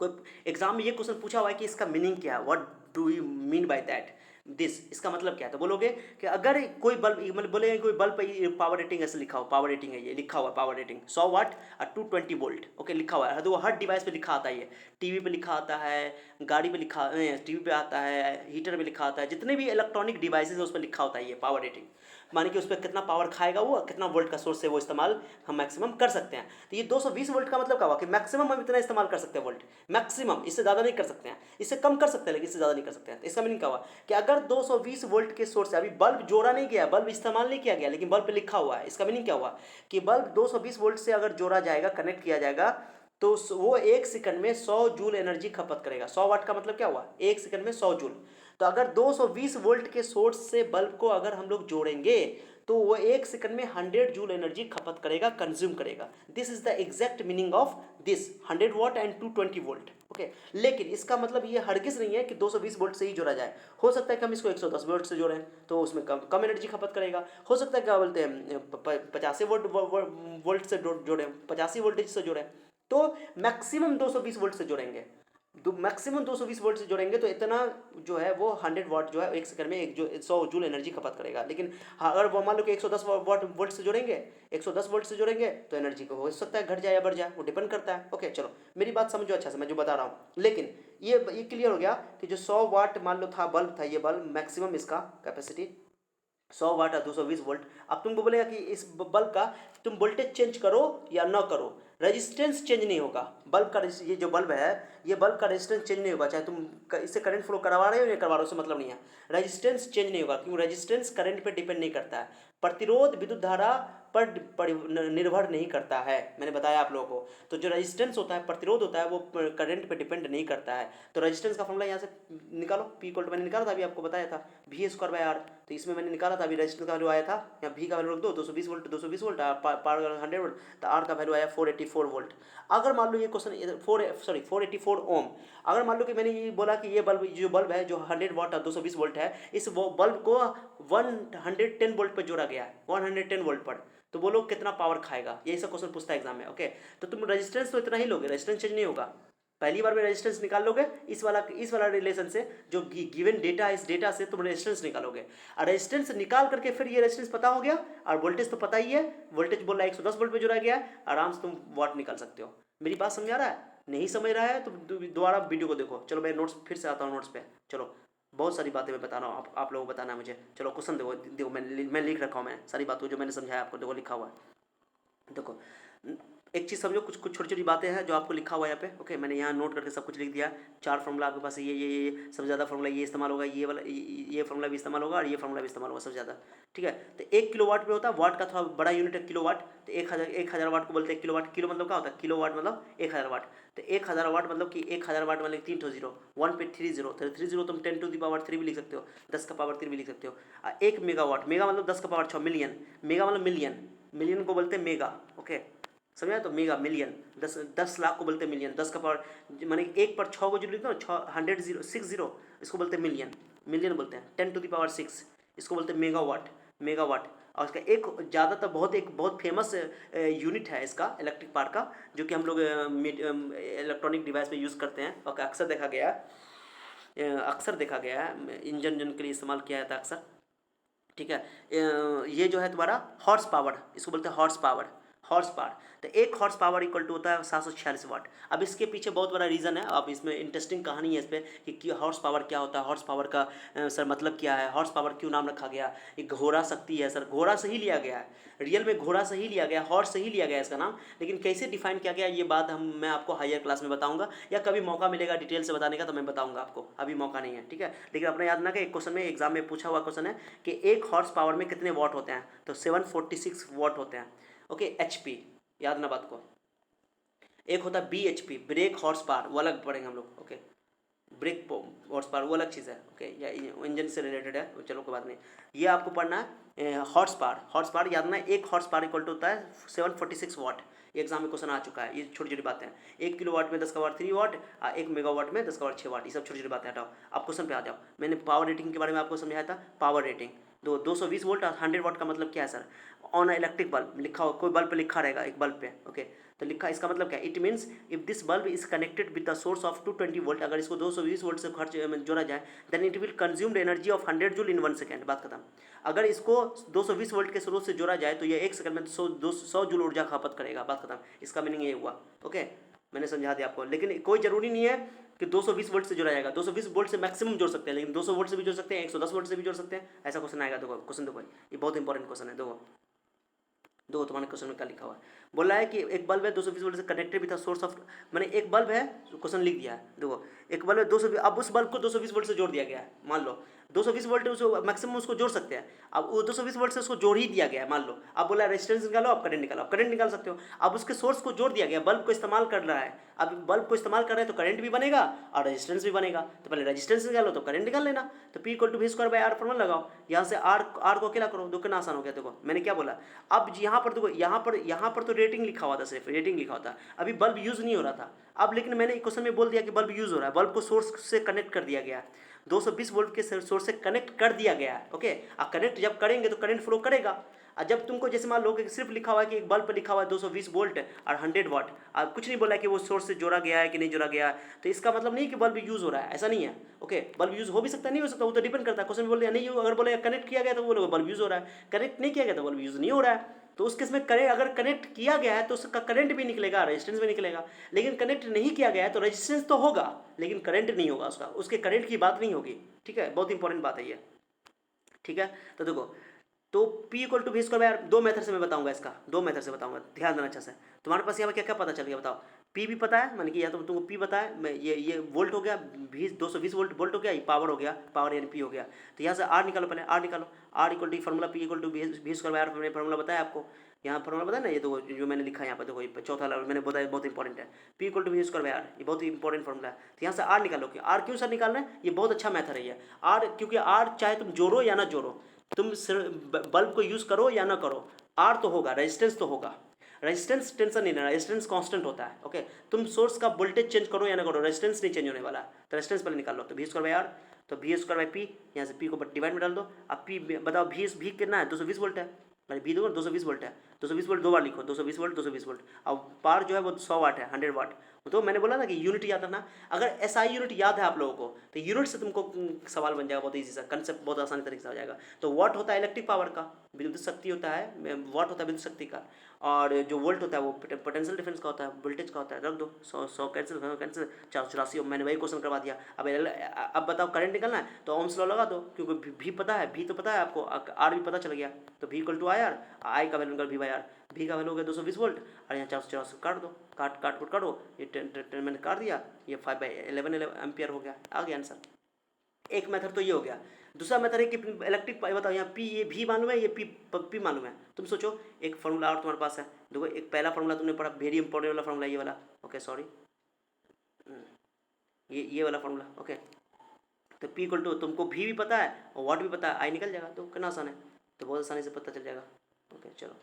कोई एग्जाम में ये क्वेश्चन पूछा हुआ है कि इसका मीनिंग क्या है, what do you mean by that, this, इसका मतलब क्या है? तो बोलोगे कि अगर कोई बल्ब, मतलब बोलेंगे कोई बल्ब पे पावर रेटिंग ऐसे लिखा हो, पावर रेटिंग है ये लिखा हुआ, पावर रेटिंग 100 वाट और 220 वोल्ट, ओके, लिखा हुआ है, तो वो हर डिवाइस पे लिखा आता है, ये टीवी पे लिखा आता है, गाड़ी पे लिखा, टीवी पे आता है, हीटर पे लिखा आता है, जितने भी इलेक्ट्रॉनिक डिवाइसेज है उस पर लिखा होता है ये पावर रेटिंग। माने कि उस पर कितना पावर खाएगा वो, कितना वोल्ट का सोर्स है वो इस्तेमाल हम मैक्सिमम कर सकते हैं। तो ये 220 वोल्ट का मतलब क्या हुआ कि मैक्सिमम हम इतना इस्तेमाल कर सकते हैं वोल्ट, मैक्सिमम, इससे ज़्यादा नहीं कर सकते हैं, इससे कम कर सकते हैं लेकिन इससे ज़्यादा नहीं कर सकते हैं। तो इसका मीनिंग क्या हुआ कि अगर 220 वोल्ट के सोर्स से, अभी बल्ब जोड़ा नहीं गया, बल्ब इस्तेमाल नहीं किया गया, लेकिन बल्ब पे लिखा हुआ है, इसका मीनिंग क्या हुआ कि बल्ब 220 वोल्ट से अगर जोड़ा जाएगा, कनेक्ट किया जाएगा, तो वो 1 सेकंड में 100 जूल एनर्जी खपत करेगा। 100 वाट का मतलब क्या हुआ? 1 सेकंड में 100 जूल। तो अगर 220 वोल्ट के सोर्स से बल्ब को अगर हम लोग जोड़ेंगे तो वो 1 सेकंड में 100 जूल एनर्जी खपत करेगा, कंज्यूम करेगा। This is the exact meaning of this 100 watt and 220 volt, okay. लेकिन इसका मतलब ये हरगिज नहीं है कि 220 वोल्ट से ही जोड़ा जाए। हो सकता है कि हम इसको 110 वोल्ट से जोड़ें तो उसमें कम एनर्जी खपत करेगा। हो सकता है क्या बोलते हैं 85 वोल्ट से जोड़ें, 85 वोल्टेज से जोड़ें, तो मैक्सिमम 220 वोल्ट से जोड़ेंगे, मैक्सिमम 220 वोल्ट से जोड़ेंगे तो इतना जो है वो 100 वाट जो है 1 सेकंड में एक जो 100 जूल एनर्जी खपत करेगा। लेकिन अगर वो मान लो कि 110 वाट वोल्ट से जोड़ेंगे, 110 वोल्ट से जोड़ेंगे तो एनर्जी को हो सकता है घट जाए या बढ़ जाए, वो डिपेंड करता है, ओके। चलो मेरी बात समझो अच्छा से, मैं जो बता रहा हूँ। लेकिन ये क्लियर हो गया कि जो 100 वाट मान लो था बल्ब था, ये बल्ब मैक्सिमम इसका कैपेसिटी 100 वाट है, 220 वोल्ट। अब तुमको बोलेगा कि इस बल्ब का तुम वोल्टेज चेंज करो या ना करो, रेजिस्टेंस चेंज नहीं होगा। बल्ब का ये जो बल्ब है, ये बल्ब का रेजिस्टेंस चेंज नहीं होगा, चाहे तुम इससे करंट फ्लो करवा रहे हो या करवा रहे हो, उससे मतलब नहीं है। रेजिस्टेंस चेंज नहीं होगा, क्योंकि रेजिस्टेंस करंट पे डिपेंड नहीं करता है, प्रतिरोध विद्युत धारा पर निर्भर नहीं करता है। मैंने बताया आप लोगों को, तो जो रेजिस्टेंस होता है, प्रतिरोध होता है, वो करंट पे डिपेंड नहीं करता है। तो रेजिस्टेंस का फॉर्मूला यहाँ से निकालो, पी इक्वल टू, मैंने निकाला था अभी आपको बताया था, वी स्क्वायर बाय आर। तो इसमें मैंने निकाला था अभी, रेजिस्टेंस का वैल्यू आया था, यहाँ वी का वैल्यू रख दो 220 वोल्ट, 220 वोल्ट, पावर 100 वोल्ट, तो आर का वैल्यू आया 484 वोल्ट। अगर मान लो ये क्वेश्चन 484 4 ओम। अगर मान लो कि मैंने ये बोला कि ये बल्ब, जो बल्ब है जो 100 वाट और 220 वोल्ट है, इस वो बल्ब को 110 वोल्ट पर जोड़ा गया है, 110 वोल्ट पर, तो वो लोग कितना पावर खाएगा, यही सब क्वेश्चन पूछता है एग्जाम में। ओके, तो तुम रेजिस्टेंस तो इतना ही लोगे, रेजिस्टेंस चेंज नहीं होगा। पहली बार में रेजिस्टेंस निकाल लोगे इस वाला रिलेशन से, जो गिवन डेटा है, इस डेटा से तुम रेजिस्टेंस निकालोगे। और रेजिस्टेंस निकाल करके फिर ये रेजिस्टेंस पता हो गया, और वोल्टेज तो पता ही है, वोल्टेज बोल रहा है 110 वोल्ट पे जुड़ा गया है, आराम से तुम वाट निकाल सकते हो। मेरी बात समझ आ रहा है? नहीं समझ रहा है तो दोबारा वीडियो को देखो। चलो मैं नोट्स फिर से आता हूँ नोट्स पे। चलो बहुत सारी बातें मैं बता रहा हूँ, आप लोगों को बताना है मुझे। चलो क्वेश्चन देखो, देखो मैं लिख रखा हूँ, मैं सारी बातों जो मैंने समझाया आपको देखो लिखा हुआ है। देखो एक चीज़ समझो, कुछ कुछ छोटी छोटी बातें हैं जो आपको लिखा हुआ है यहाँ पे। ओके, मैंने यहाँ नोट करके सब कुछ लिख दिया। 4 फॉर्मूला आपके पास है, ये सबसे ज़्यादा फॉर्मूला ये इस्तेमाल होगा, ये वाला ये फॉर्मूला भी इस्तेमाल होगा, और ये फॉर्मूला भी इस्तेमाल होगा सबसे ज़्यादा। ठीक है, तो 1 किलोवाट पे होता है, वाट का थोड़ा बड़ा यूनिट है किलोवाट, तो 1000 वाट को बोलते हैं किलोवाट। किलो मतलब क्या होता है, किलोवाट मतलब 1000 वाट। तो 1000 वाट मतलब कि 1000 वाट मतलब 3 ठो जीरो, 1 पे 3 जीरो, तो 3 जीरो तुम 10 टू दी पावर 3 भी लिख सकते हो, 10 का पावर 3 भी लिख सकते हो। 1 मेगावाट, मेगा मतलब 10 का पावर 6, मिलियन, मेगा मतलब मिलियन, मिलियन को बोलते हैं मेगा। ओके समझा, तो मेगा मिलियन, 10 लाख को बोलते हैं मिलियन, 10 का पावर माने 1 पर 6 को जो लिखते हो ना, 100 जीरो 6 जीरो, इसको बोलते हैं मिलियन, मिलियन बोलते हैं। 10 टू द पावर 6 इसको बोलते हैं मेगावाट, मेगावाट। और इसका एक ज़्यादातर बहुत फेमस यूनिट है इसका, इलेक्ट्रिक पार्ट का, जो कि हम लोग इलेक्ट्रॉनिक डिवाइस में यूज़ करते हैं, और अक्सर देखा गया है इंजन के लिए इस्तेमाल किया जाता है अक्सर। ठीक है, ये जो है तुम्हारा हॉर्स पावर, इसको बोलते हैं हॉर्स पावर, हॉर्स पावर। तो 1 हॉर्स पावर इक्वल टू होता है 746 वाट। अब इसके पीछे बहुत बड़ा रीज़न है, अब इसमें इंटरेस्टिंग कहानी है इस पर कि हॉर्स पावर क्या होता है, हॉर्स पावर का सर मतलब क्या है, हॉर्स पावर क्यों नाम रखा गया। एक घोड़ा शक्ति है सर, घोड़ा से ही लिया गया है, रियल में घोड़ा से ही लिया गया, हॉर्स से ही लिया गया इसका नाम, लेकिन कैसे डिफाइन किया गया ये बात मैं आपको हायर क्लास में बताऊंगा, या कभी मौका मिलेगा डिटेल से बताने का तो मैं बताऊंगा आपको, अभी मौका नहीं है। ठीक है, लेकिन अपना याद ना कि एक क्वेश्चन में एग्जाम में पूछा हुआ क्वेश्चन है कि 1 हॉर्स पावर में कितने वॉट होते हैं, तो 746 वॉट होते हैं। ओके, HP याद ना बात को। एक होता है BHP, ब्रेक हॉर्स पावर, वो अलग पढ़ेंगे हम लोग। ओके, ब्रेक हॉर्स पावर वो अलग चीज़ है। ओके, या इंजन से रिलेटेड है, चलो कोई बात नहीं। ये आपको पढ़ना है हॉर्स पावर, हॉर्स पावर याद ना, 1 हॉर्स पावर इक्वल टू होता है 746 वाट। ये एग्जाम में क्वेश्चन आ चुका है, ये छोटी छोटी बातें हैं। 1 किलो वाट में 10 का पावर 3 वाट, 1 मेगावाट में 10 का पावर 6 वाट, ये सब छोटी छोटी बातें हटाओ, आप क्वेश्चन पे आ जाओ। मैंने पावर रेटिंग के बारे में आपको समझाया था, पावर रेटिंग 220 वोल्ट और 100 वाट का मतलब क्या है सर, ऑन इलेक्ट्रिक बल्ब लिखा हो, कोई बल्ब पे लिखा रहेगा एक बल्ब पे। ओके, तो लिखा, इसका मतलब क्या, it means if this bulb is connected with the source of 220 volt, अगर इसको 220 वोल्ट से खर्च जोड़ा जाए, then it will consumed energy of 100 joule in 1 second, बात खत्म। अगर इसको 220 वोल्ट के स्रोत से जोड़ा जाए तो ये 1 सेकंड में 100 जूल ऊर्जा खपत करेगा, बात खत्म। इसका मीनिंग ये हुआ। ओके, मैंने समझा दिया आपको, लेकिन कोई जरूरी नहीं है कि 220 वोल्ट से जोड़ा जाएगा, 220 वोल्ट से मैक्सिमम जोड़ सकते हैं, लेकिन 200 वोल्ट से भी जोड़ सकते हैं, 110 वोल्ट से भी जोड़ सकते हैं, ऐसा क्वेश्चन आएगा। देखो क्वेश्चन देखो, ये बहुत इंपॉर्टेंट क्वेश्चन है। दो तुम्हारे क्वेश्चन में क्या लिखा हुआ है, बोला है कि एक बल्ब है 220 वोल्ट से कनेक्टेड विद सोर्स ऑफ, मैंने एक बल्ब है, क्वेश्चन लिख दिया है। देखो एक बल्ब है 220, अब उस बल्ब को 220 वोल्ट से जोड़ दिया गया है, मान लो 220 वोल्ट उसको मैक्सिमम उसको जोड़ सकते हैं, अब वो 220 वोल्ट से उसको जोड़ ही दिया गया है, मान लो। अब बोला रेजिस्टेंस निकालो, आप करंट निकालो, आप करंट निकाल सकते हो। अब उसके सोर्स को जोड़ दिया गया, बल्ब को इस्तेमाल कर रहा है, अब बल्ब को इस्तेमाल कर रहे हैं तो करंट भी बनेगा और रेजिस्टेंस भी बनेगा, तो पहले रेजिस्टेंस निकालो तो करंट निकाल लेना। तो P = V² फॉर्मूला लगाओ, यहाँ से R को अकेला करो, दो कितना आसान हो गया। देखो मैंने क्या बोला, अब यहाँ पर देखो, यहाँ पर तो रेटिंग लिखा हुआ था, सिर्फ रेटिंग लिखा हुआ था, अभी बल्ब यूज़ नहीं हो रहा था। अब लेकिन मैंने क्वेश्चन में बोल दिया कि बल्ब यूज़ हो रहा है, बल्ब को सोर्स से कनेक्ट कर दिया गया है, 220 वोल्ट के सोर्स से कनेक्ट कर दिया गया है। ओके, अब कनेक्ट जब करेंगे तो करंट फ्लो करेगा। और जब तुमको जैसे मान लो कि सिर्फ लिखा हुआ है कि एक बल्ब पर लिखा हुआ है 220 वोल्ट और 100 वाट, अब कुछ नहीं बोला कि वो सोर्स से जोड़ा गया है कि नहीं जोड़ा गया है, तो इसका मतलब नहीं कि बल्ब यूज़ हो रहा है, ऐसा नहीं है। ओके, बल्ब यूज़ हो भी सकता है, नहीं हो सकता, वो तो डिपेंड करता है। क्वेश्चन में बोल दिया नहीं, अगर बोले कनेक्ट किया गया तो बोलोगे बल्ब यूज़ हो रहा है, कनेक्ट नहीं किया गया तो बल्ब यूज़ नहीं हो रहा है। तो उस केस में अगर कनेक्ट किया गया है तो उसका करंट भी निकलेगा, रेजिस्टेंस भी निकलेगा। लेकिन कनेक्ट नहीं किया गया है तो रेजिस्टेंस तो होगा लेकिन करंट नहीं होगा, उसके करंट की बात नहीं होगी। ठीक है, बहुत इंपॉर्टेंट बात है ये। ठीक है, तो देखो, तो P = V², दो मेथड से मैं बताऊंगा, इसका दो मेथड से बताऊंगा, ध्यान देना अच्छा से। तुम्हारे पास यहाँ पर क्या क्या पता चल गया बताओ, P भी पता है, मैंने कि या तो तुमको P पता है, मैं ये वोल्ट हो गया, 220 वोल्ट हो गया, ये पावर हो गया, पावर यानी P हो गया। तो यहाँ से R निकालो, पहले R निकालो, R = फॉर्मूला P = V², मैंने फॉर्मूला बताया आपको, यहाँ फॉर्मूला बताया ना, ये तो जो मैंने लिखा है यहाँ पर देखो, चौथा लेवल मैंने बताया, बहुत इंपॉर्टेंट है। P = V², ये बहुत इंपॉर्टेंट फॉर्मूला है। तो यहाँ से R निकालो, कि R क्यों सर निकालना है, ये बहुत अच्छा मेथड है ये R, क्योंकि R चाहे तुम जोड़ो या ना जोड़ो, तुम बल्ब को यूज़ करो या ना करो, R तो होगा, रेजिस्टेंस तो होगा। रेजिस्टेंस टेंशन नहीं लेना, रेजिस्टेंस कांस्टेंट होता है। ओके, तुम सोर्स का वोल्टेज चेंज करो या ना करो, रेजिस्टेंस नहीं चेंज होने वाला। तो रेजिस्टेंस पहले निकाल लो, तो वी स्क्वायर बाई आर, तो वी स्क्वायर बाई पी, यहाँ से पी को डिवाइड में डाल दो। अब पी बताओ, भी कितना है, 220 वोल्ट है, मैंने भी दो 220 वोल्ट है, 220 वोल्ट दो बार लिखो, 220 वोल्ट 220 वोल्ट। अब पार जो है वो 100 वाट है, 100 वाट। तो मैंने बोला ना कि यूनिट याद रखना। अगर एसआई यूनिट याद है आप लोगों को तो यूनिट से तुमको सवाल बन जाएगा बहुत ईजी सा, कंसेप्ट बहुत आसानी तरीके से हो जाएगा। तो वाट होता है इलेक्ट्रिक पावर का, विद्युत शक्ति होता है, वाट होता है विद्युत शक्ति का, और जो वोल्ट होता है वो पोटेंशियल डिफरेंस का होता है, वोल्टेज का होता है। रख दो 100 कैंसिल कैंसिल, 484। मैंने वही क्वेश्चन करवा दिया। अब बताओ करंट निकलना है तो ओम्स लॉ लगा दो, क्योंकि भी पता है, भी तो पता है आपको, आर भी पता चल गया। तो भी इक्वल टू आई आर, आई का वैल्यू निकल वी बाई आर, भी का वैल्यू हो गया 220 वोल्ट, और यहाँ 484 काट दो, काट करो, ये 10 मैंने काट दिया, ये 5/11 एम्पियर हो गया, आ गया आंसर। एक मेथड तो ये हो गया। दूसरा मेथड है कि इलेक्ट्रिक, बताओ यहाँ पी, ये भी मालूम है, ये पी मालूम है। तुम सोचो एक फॉर्मूला और तुम्हारे पास है, देखो एक पहला फॉर्मूला तुमने पढ़ा, वेरी इंपॉर्टेंट वाला फॉर्मूला, ये वाला। ओके सॉरी, ये वाला फॉर्मूला। ओके, तो पी इक्वल टू, तुमको भी पता है और वाट भी पता है, आई निकल जाएगा। तो कितना आसान है, तो बहुत आसानी से पता चल जाएगा। ओके चलो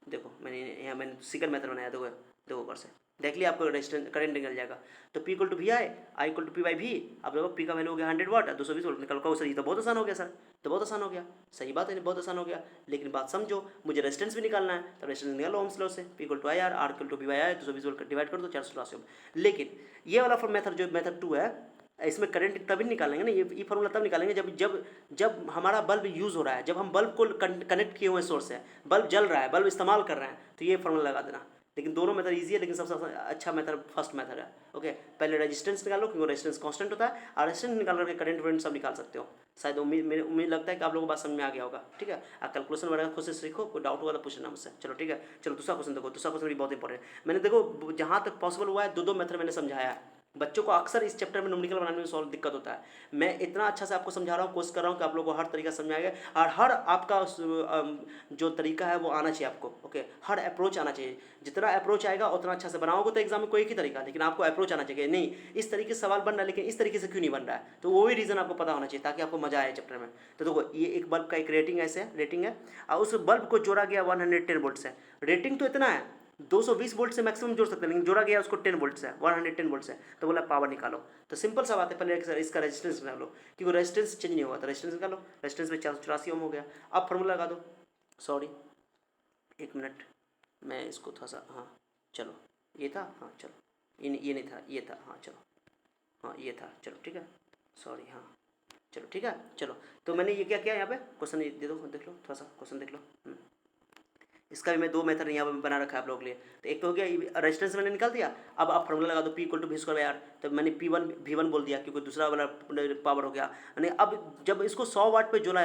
देखो, मैंने सेकंड मेथड बनाया, देखो ऊपर से देख लिया, आपको रेजिस्टेंस करंट निकल जाएगा। तो P equal to V I equal to P by भी। अब देखो पी का वैल्यू हो गया 100 वाट, 220 वोल्ट निकल का। सर ये तो बहुत आसान हो गया सर, तो बहुत आसान हो गया, सही बात है, बहुत आसान हो गया। लेकिन बात समझो, मुझे रेजिस्टेंस भी निकालना है, तो रेजिस्टेंस निकालो ओम्स लॉ से, P equal to I R equal to V by I, 220 volt divide कर दो 484 ओम। लेकिन ये वाला मेथड जो मेथड 2 है, इसमें करंट तभी निकालेंगे ना, ये फार्मूला तब निकालेंगे जब जब जब हमारा बल्ब यूज़ हो रहा है, जब हम बल्ब को कनेक्ट किए हुए सोर्स है, बल्ब जल रहा है, बल्ब इस्तेमाल कर रहे हैं, तो ये फार्मूला लगा देना। लेकिन दोनों मेथड इजी है, लेकिन सबसे अच्छा मेथड फर्स्ट मेथड है। ओके, पहले रेजिस्टेंस निकालो, क्योंकि रेजिस्टेंस कांस्टेंट होता है, और रेजिस्टेंस निकाल करके करंट वरेंट सब निकाल सकते हो। शायद उम्मीद लगता है कि आप लोगों को बात समझ में आ गया होगा। ठीक है, आप कैलकुलेशन वगैरह खुद से सीखो, कोई डाउट होगा तो पूछना मुझसे। चलो ठीक है, चलो दूसरा क्वेश्चन देखो, दूसरा क्वेश्चन भी बहुत इंपॉर्टेंट है। मैंने देखो जहाँ तक पॉसिबल हुआ है दो मेथड मैंने समझाया है। बच्चों को अक्सर इस चैप्टर में न्यूमेरिकल बनाने में सॉल्व दिक्कत होता है। मैं इतना अच्छा से आपको समझा रहा हूँ, कोशिश कर रहा हूँ कि आप लोगों को हर तरीका समझ आएगा, और हर आपका जो तरीका है वो आना चाहिए आपको। ओके, हर अप्रोच आना चाहिए, जितना अप्रोच आएगा उतना अच्छा से बनाओगे। तो एग्जाम में कोई एक ही तरीका, लेकिन आपको अप्रोच आना चाहिए, नहीं इस तरीके से सवाल बन रहा है लेकिन इस तरीके से क्यों नहीं बन रहा है, तो वो भी रीज़न आपको पता होना चाहिए, ताकि आपको मजा आए चैप्टर में। तो देखो ये एक बल्ब का एक रेटिंग है, और उस बल्ब को जोड़ा गया 110 वोल्ट से। रेटिंग तो इतना है, 220 वोल्ट से मैक्सिमम जोड़ सकते हैं, लेकिन जोड़ा गया उसको 10 वोल्ट से, 110 वोल्ट से। तो बोला पावर निकालो। तो सिंपल सा बात है, पहले इसका रेजिस्टेंस निकालो, क्योंकि रेजिस्टेंस चेंज नहीं हुआ, तो रेजिस्टेंस निकालो। रेजिस्टेंस में 484 ओम हो गया। अब फॉर्मूला लगा दो, सॉरी 1 मिनट, मैं इसको थोड़ा सा, हाँ चलो ये था, हाँ चलो ये नहीं था, ये था, हाँ चलो, हाँ ये था, चलो ठीक है, सॉरी हाँ चलो ठीक है। चलो तो मैंने ये क्या किया, यहाँ पे क्वेश्चन दे दो, देख लो थोड़ा सा क्वेश्चन देख लो। इसका भी मैं दो मेथड यहाँ पर बना रखा है आप लोगों के लिए। तो एक तो हो गया रेजिस्टेंस मैंने निकाल दिया। अब आप फॉर्मूला लगा दो, P equal to V square by R. तो मैंने V1 बोल दिया, क्योंकि दूसरा वाला पावर हो गया। यानी अब जब इसको 100 वाट पे जोड़ा,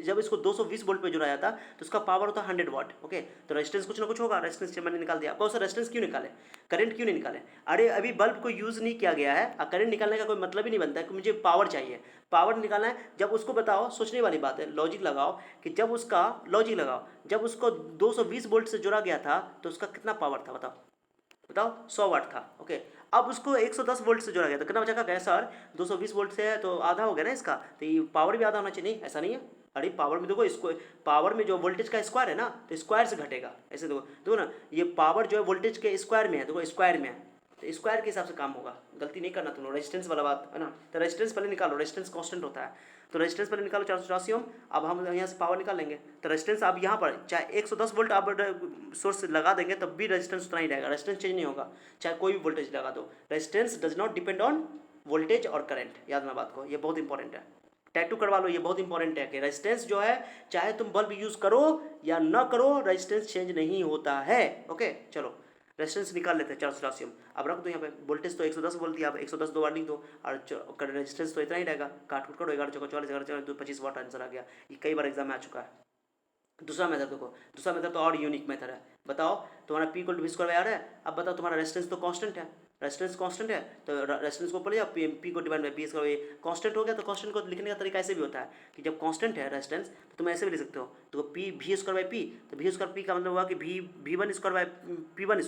जब इसको 220 वोल्ट पे जोड़ाया था, तो उसका पावर होता है 100 वाट। ओके, तो रेजिस्टेंस कुछ ना कुछ होगा, रेजिस्टेंस मैंने निकाल दिया। आपको रेजिस्टेंस क्यों निकाले, करंट क्यों नहीं निकाले? अरे अभी बल्ब को यूज़ नहीं किया गया है, करंट निकालने का कोई मतलब ही नहीं बनता है कि मुझे पावर चाहिए। पावर निकालना है जब उसको बताओ, सोचने वाली बात है, लॉजिक लगाओ कि जब उसको 220 वोल्ट से जोड़ा गया था तो उसका कितना पावर था, बताओ 100 वाट था। ओके, अब उसको 110 वोल्ट से जोड़ा गया तो कितना बचा का, सर 220 वोल्ट से है तो आधा हो गया ना इसका, तो ये पावर भी आधा होना चाहिए। नहीं, ऐसा नहीं है। अरे पावर में देखो, इसको पावर में जो वोल्टेज का स्क्वायर है ना, तो स्क्वायर से घटेगा। ऐसे देखो ना, ये पावर जो है वोल्टेज के स्क्वायर में है, देखो स्क्वायर में है, तो स्क्वायर के हिसाब से काम होगा। गलती नहीं करना तुम लोग, रेजिस्टेंस वाला बात है ना। तो रेजिस्टेंस पहले निकालो, रेजिस्टेंस कांस्टेंट होता है, तो रेजिस्टेंस पहले निकालो 484 ओम। अब हम यहाँ से पावर निकाल लेंगे। तो रेजिस्टेंस आप यहाँ पर चाहे 110 वोल्ट आप सोर्स लगा देंगे तब भी रेजिस्टेंस उतना ही रहेगा, रेजिस्टेंस चेंज नहीं होगा, चाहे कोई भी वोल्टेज लगा दो। Resistance does not depend on voltage और करंट, याद रखना बात को, ये बहुत इंपॉर्टेंट है। टैटू करवा लो, ये बहुत इंपॉर्टेंट है कि रेजिस्टेंस जो है, चाहे तुम बल्ब यूज़ करो या ना करो, रेजिस्टेंस चेंज नहीं होता है। ओके चलो, रेजिस्टेंस निकाल लेते हैं 484 ओम। अब रख दो यहाँ पे, वोल्टेज तो 110 बोल दिया, आप 110 दो बार लिख दो, और रेजिस्टेंस तो इतना ही रहेगा, काट करो, 11 चौका 44, 11 25 वाट आंसर आ गया। ये कई बार एग्जाम में आ चुका है। दूसरा मेथड देखो, दूसरा मेथड तो और यूनिक मेथड है। बताओ तुम्हारा P equal to V square by R है। अब बताओ तुम्हारा रेजिस्टेंस तो कांस्टेंट है, रेजिस्टेंस कांस्टेंट है, तो रेजिस्टेंस को पढ़ जाओ, पी को divide by P square constant हो गया। तो कांस्टेंट को लिखने का तरीका ऐसे भी होता है कि जब कांस्टेंट है रेजिस्टेंस तो तुम ऐसे भी लिख सकते हो, तो P V square by P, तो वी स्क्वायर पी का मतलब हुआ कि वी1 स्क्वायर बाई पी1,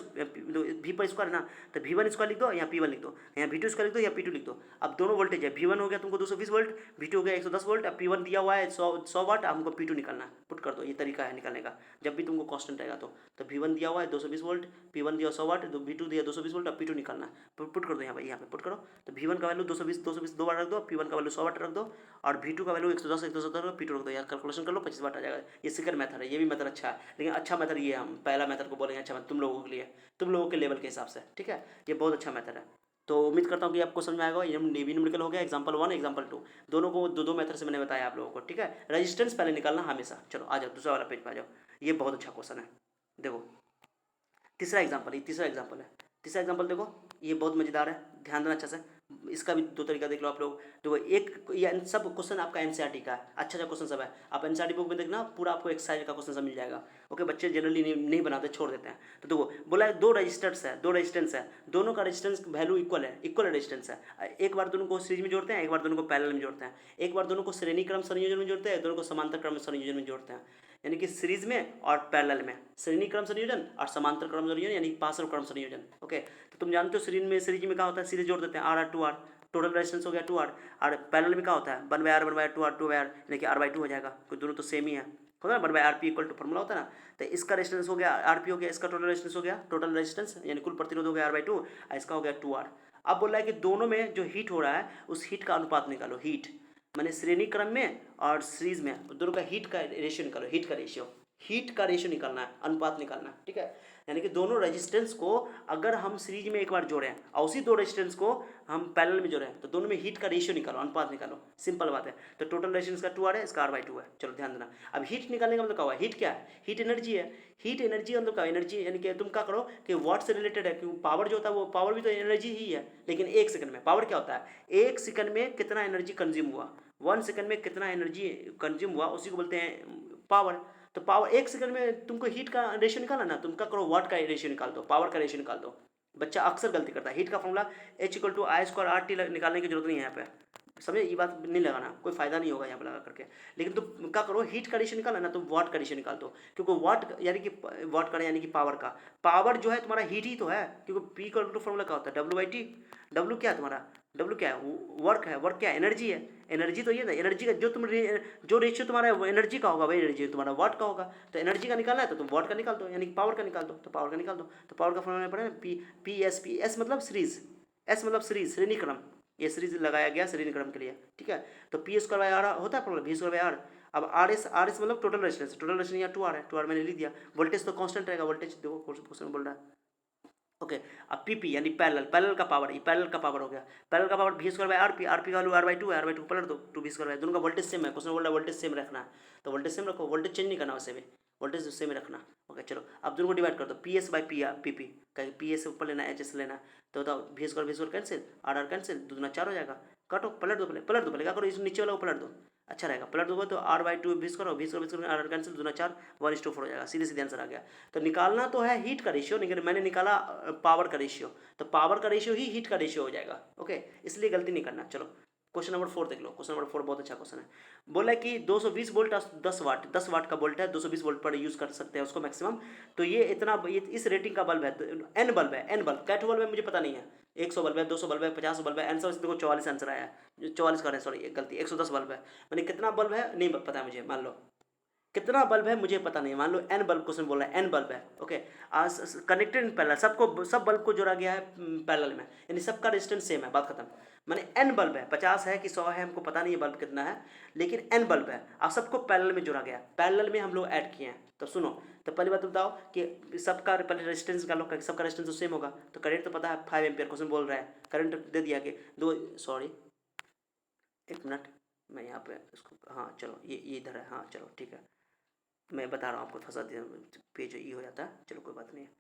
वी पर स्क्वायर है ना, तो वी1 स्क्वायर लिख दो, यहाँ पी1 लिख दो, यहाँ वी2 स्क्वायर लिख दो, या पी2 लिख दो। अब दोनों वोल्टेज है, वी1 हो गया तुमको 220 वोल्ट, वी2 हो गया 110 वोल्ट, अब पी1 दिया हुआ है 100 वाट, हमको पी2 निकालना है, पुट कर दो। ये तरीका है निकालने का, जब भी तुमको कांस्टेंट रहेगा तो V1 दिया हुआ है 220 वोल्ट, P1 दिया 100 वाट, V2 दिया 220 वोल्ट, अब P2 निकालना है। पुट कर दो यहाँ पे पुट करो। तो V1 का वैल्यू 220 दो बार रख दो, P1 का वैल्यू 100 वाट रख दो, और V2 का वैल्यू 110 रख दो, P2 रख दो। यार कैलकुलेशन कर लो, 25 वाट आ जाएगा। ये सेकंड मेथड है, ये भी मेथड अच्छा है, लेकिन अच्छा मेथड ये हम पहला मेथड को बोलेंगे अच्छा मेथड तुम लोगों के लिए, तुम लोगों के लेवल के हिसाब से, ठीक है। ये बहुत अच्छा मेथड है। तो उम्मीद करता हूँ कि आपको समझ में आएगा। ये न्यूमेरिकल हो गया, एग्जांपल 1 एग्जांपल 2, दोनों को दो मेथड से मैंने बताया आप लोगों को, ठीक है। रेजिस्टेंस पहले निकालना हमेशा। चलो आ जाओ दूसरा वाला पेज पे आ जाओ, ये बहुत अच्छा क्वेश्चन है। देखो तीसरा एग्जांपल है, तीसरा एग्जांपल देखो, ये बहुत मजेदार है, ध्यान देना अच्छा से। इसका भी दो तरीका देख लो आप लोग। देखो एक ये सब क्वेश्चन आपका एनसीईआरटी का है, अच्छा क्वेश्चन सब है। आप एनसीईआरटी बुक में देखना, पूरा आपको एक्सरसाइज का क्वेश्चन सब मिल जाएगा। ओके, बच्चे जनरली नहीं बनाते, छोड़ देते हैं। तो देखो बोला है दो रेजिस्टेंस है, दोनों का रेजिस्टेंस वैल्यू इक्वल रेजिस्टेंस है। एक बार दोनों को सीरीज में जोड़ते हैं, एक बार दोनों को पैरेलल में जोड़ते हैं, एक बार दोनों को श्रेणी क्रम संयोजन में जोड़ते हैं, दोनों को समांतर क्रम संयोजन में जोड़ते हैं। यानी कि सीरीज में और पैरेलल में, श्रेणी क्रम संयोजन और समांतर क्रम संयोजन यानी पार्श्व क्रम संयोजन। ओके, तो तुम जानते हो सीरीज में क्या होता है, सीरीज जोड़ देते हैं R 2R, टोटल रेजिस्टेंस हो गया 2R। और पैरेलल में क्या होता है 1/R 1/R 2R 2/R, यानी कि R/2 हो जाएगा, क्योंकि दोनों तो सेम ही है, होगा 1/RP इक्वल टू फॉर्मूला होता है ना। तो इसका रेजिस्टेंस हो गया RP हो गया, इसका टोटल रेजिस्टेंस हो गया, टोटल रेजिस्टेंस यानी कुल प्रतिरोध हो गया R/2, इसका हो गया 2R। अब बोल रहा है कि दोनों में जो हीट हो रहा है उस हीट का अनुपात निकालो। हीट मैंने श्रेणी क्रम में और सीरीज में दोनों का हीट का रेशियो निकालो, हीट का रेशियो निकालना है, अनुपात निकालना है, ठीक है। यानी कि दोनों रेजिस्टेंस को अगर हम सीरीज में एक बार जोड़ें और उसी दो रेजिस्टेंस को हम पैरेलल में जोड़ें, तो दोनों में हीट का रेशियो निकालो, अनुपात निकालो, सिंपल बात है। तो टोटल रेजिस्टेंस का 2R है, इसका R/2 है। चलो ध्यान देना। अब हीट निकालने का मतलब क्या हुआ, हीट क्या है, हीट एनर्जी है। हीट एनर्जी मतलब क्या, एनर्जी यानी कि तुम क्या करो कि वाट से रिलेटेड है, क्योंकि पावर जो होता है वो पावर भी तो एनर्जी ही है, लेकिन एक सेकंड में पावर क्या होता है, एक सेकंड में कितना एनर्जी कंज्यूम हुआ, 1 सेकंड में कितना एनर्जी कंज्यूम हुआ, उसी को बोलते हैं पावर। तो पावर एक सेकंड में तुमको हीट का रेशियो निकालना ना, तुम क्या करो वाट का रेशियो निकाल दो, पावर का रेशियो निकाल दो। बच्चा अक्सर गलती करता है। हीट का फॉर्मूला H=I²RT निकालने की जरूरत नहीं है यहाँ पे, समझे, ये बात नहीं लगाना, कोई फायदा नहीं होगा यहाँ पर लगा करके। लेकिन तुम क्या करो, हीट का रेशियो निकालना ना, तुम वाट का रेशियो निकाल दो, क्योंकि वाट यानी कि वाट का यानी कि पावर का, पावर जो है तुम्हारा हीट ही तो है, क्योंकि P का फॉर्मूला क्या होता है W/T। W क्या है तुम्हारा, W क्या है, वर्क है, वर्क क्या है, एनर्जी है। एनर्जी तो ये ना, एनर्जी का जो जो रेशियो तुम्हारा एनर्जी का होगा वही एनर्जी तुम्हारा वाट का होगा। तो एनर्जी का निकालना है तो तुम वाट का निकाल दो, यानी पावर का निकाल दो, तो पावर का निकाल दो। तो पावर का फॉर्मूला पड़े ना, PS मतलब सीरीज, S मतलब सीरीज, श्रेणी क्रम, ये सीरीज लगाया गया श्रेणी क्रम के लिए, ठीक है। तो P² होता है फॉर्मूला, V²R। अब RS मतलब टोटल रेजिस्टेंस, यहाँ 2R है, 2R मैंने लिख दिया। वोल्टेज तो कांस्टेंट रहेगा, वोल्टेज देखो क्वेश्चन बोल रहा है। ओके, अब PP यानी पैरेलल का पावर, ये पैरेलल का पावर हो गया। पैरेलल का पावर V²RP, RP का वैल्यू R/2 है, R/2 पलट दो, 2V², दोनों का वोल्टेज सेम है, क्वेश्चन बोल रहा है वोल्टेज सेम रखना है, तो वोल्टेज सेम रखो, वोल्टेज चेंज नहीं करना, वैसे भी वोल्टेज सेम ही रखना। ओके चलो, अब दोनों को डिवाइड कर दो, PS/PP, कहीं PS ऊपर लेना है, HS लेना है, तो बताओ V² कैंसिल, R कैंसिल, 2 दूना 4 हो जाएगा। काटो, पलट दो पहले क्या करो, इस नीचे वाला को पलट दो, अच्छा रहेगा। पलट दोगे तो R/2 V² R कैंसिल, 2 दूना 4, 1:4 हो जाएगा, सीधे आंसर आ गया। तो निकालना तो है हीट का रेशियो, लेकिन मैंने निकाला पावर का रेशियो, तो पावर का रेशियो ही हीट का रेशियो हो जाएगा। ओके, इसलिए गलती नहीं करना। चलो क्वेश्चन नंबर 4 देख लो, क्वेश्चन नंबर 4 बहुत अच्छा क्वेश्चन है। बोला है कि 220 वोल्ट 10 वाट का वोल्ट है, 220 वोल्ट पर यूज कर सकते हैं उसको मैक्सिमम। तो ये इस रेटिंग का बल्ब है, एन बल्ब है, कैट बल्ब है मुझे पता नहीं है, 100 बल्ब है, 200 बल्ब है, 50 बल्ब है, आंसर देखो 44 आंसर आया है, 44 का, सॉरी गलती, 110 बल्ब है। मैंने कितना बल्ब है नहीं पता है मुझे, मान लो कितना बल्ब है मुझे पता नहीं, मान लो n बल्ब, क्वेश्चन बोल रहा है n बल्ब है। ओके, कनेक्टेड इन पैरेलल, सब बल्ब को जोड़ा गया है पैरेलल में, यानी सबका रेजिस्टेंस सेम है, बात खत्म। मैंने n बल्ब है, 50 है कि 100 है हमको पता नहीं है बल्ब कितना है, लेकिन n बल्ब है, अब सबको पैरेलल में जोड़ा गया, पैरेलल में हम लोग ऐड किए हैं। तो सुनो, तो पहली बात बताओ कि सबका पहले रेजिस्टेंस निकालो, सबका रेजिस्टेंस तो सेम होगा, तो करंट तो पता है 5 एम्पियर, क्वेश्चन बोल रहा है करंट दे दिया कि एक मिनट, मैं यहाँ पे इसको, हाँ चलो ये इधर है, हाँ चलो ठीक है, मैं बता रहा हूँ आपको, थोड़ा सा पेज ये हो जाता है, चलो कोई बात नहीं है।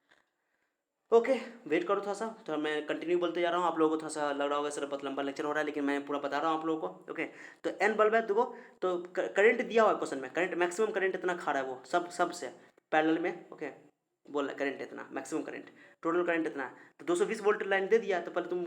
ओके, वेट करो थोड़ा सा, तो मैं कंटिन्यू बोलते जा रहा हूँ, आप लोगों को थोड़ा सा लग रहा होगा सर बहुत लंबा लेक्चर हो रहा है, लेकिन मैं पूरा बता रहा हूँ आप लोगों को। ओके, तो एन बल्ब है देखो, तो करंट दिया हुआ है क्वेश्चन में, करंट मैक्सिमम करंट इतना खा रहा है वो सब से पैरेलल में। ओके, बोल रहा है करंट इतना, मैक्सिमम करंट, टोटल करंट इतना है, तो 220 वोल्ट लाइन दे दिया। तो पहले तुम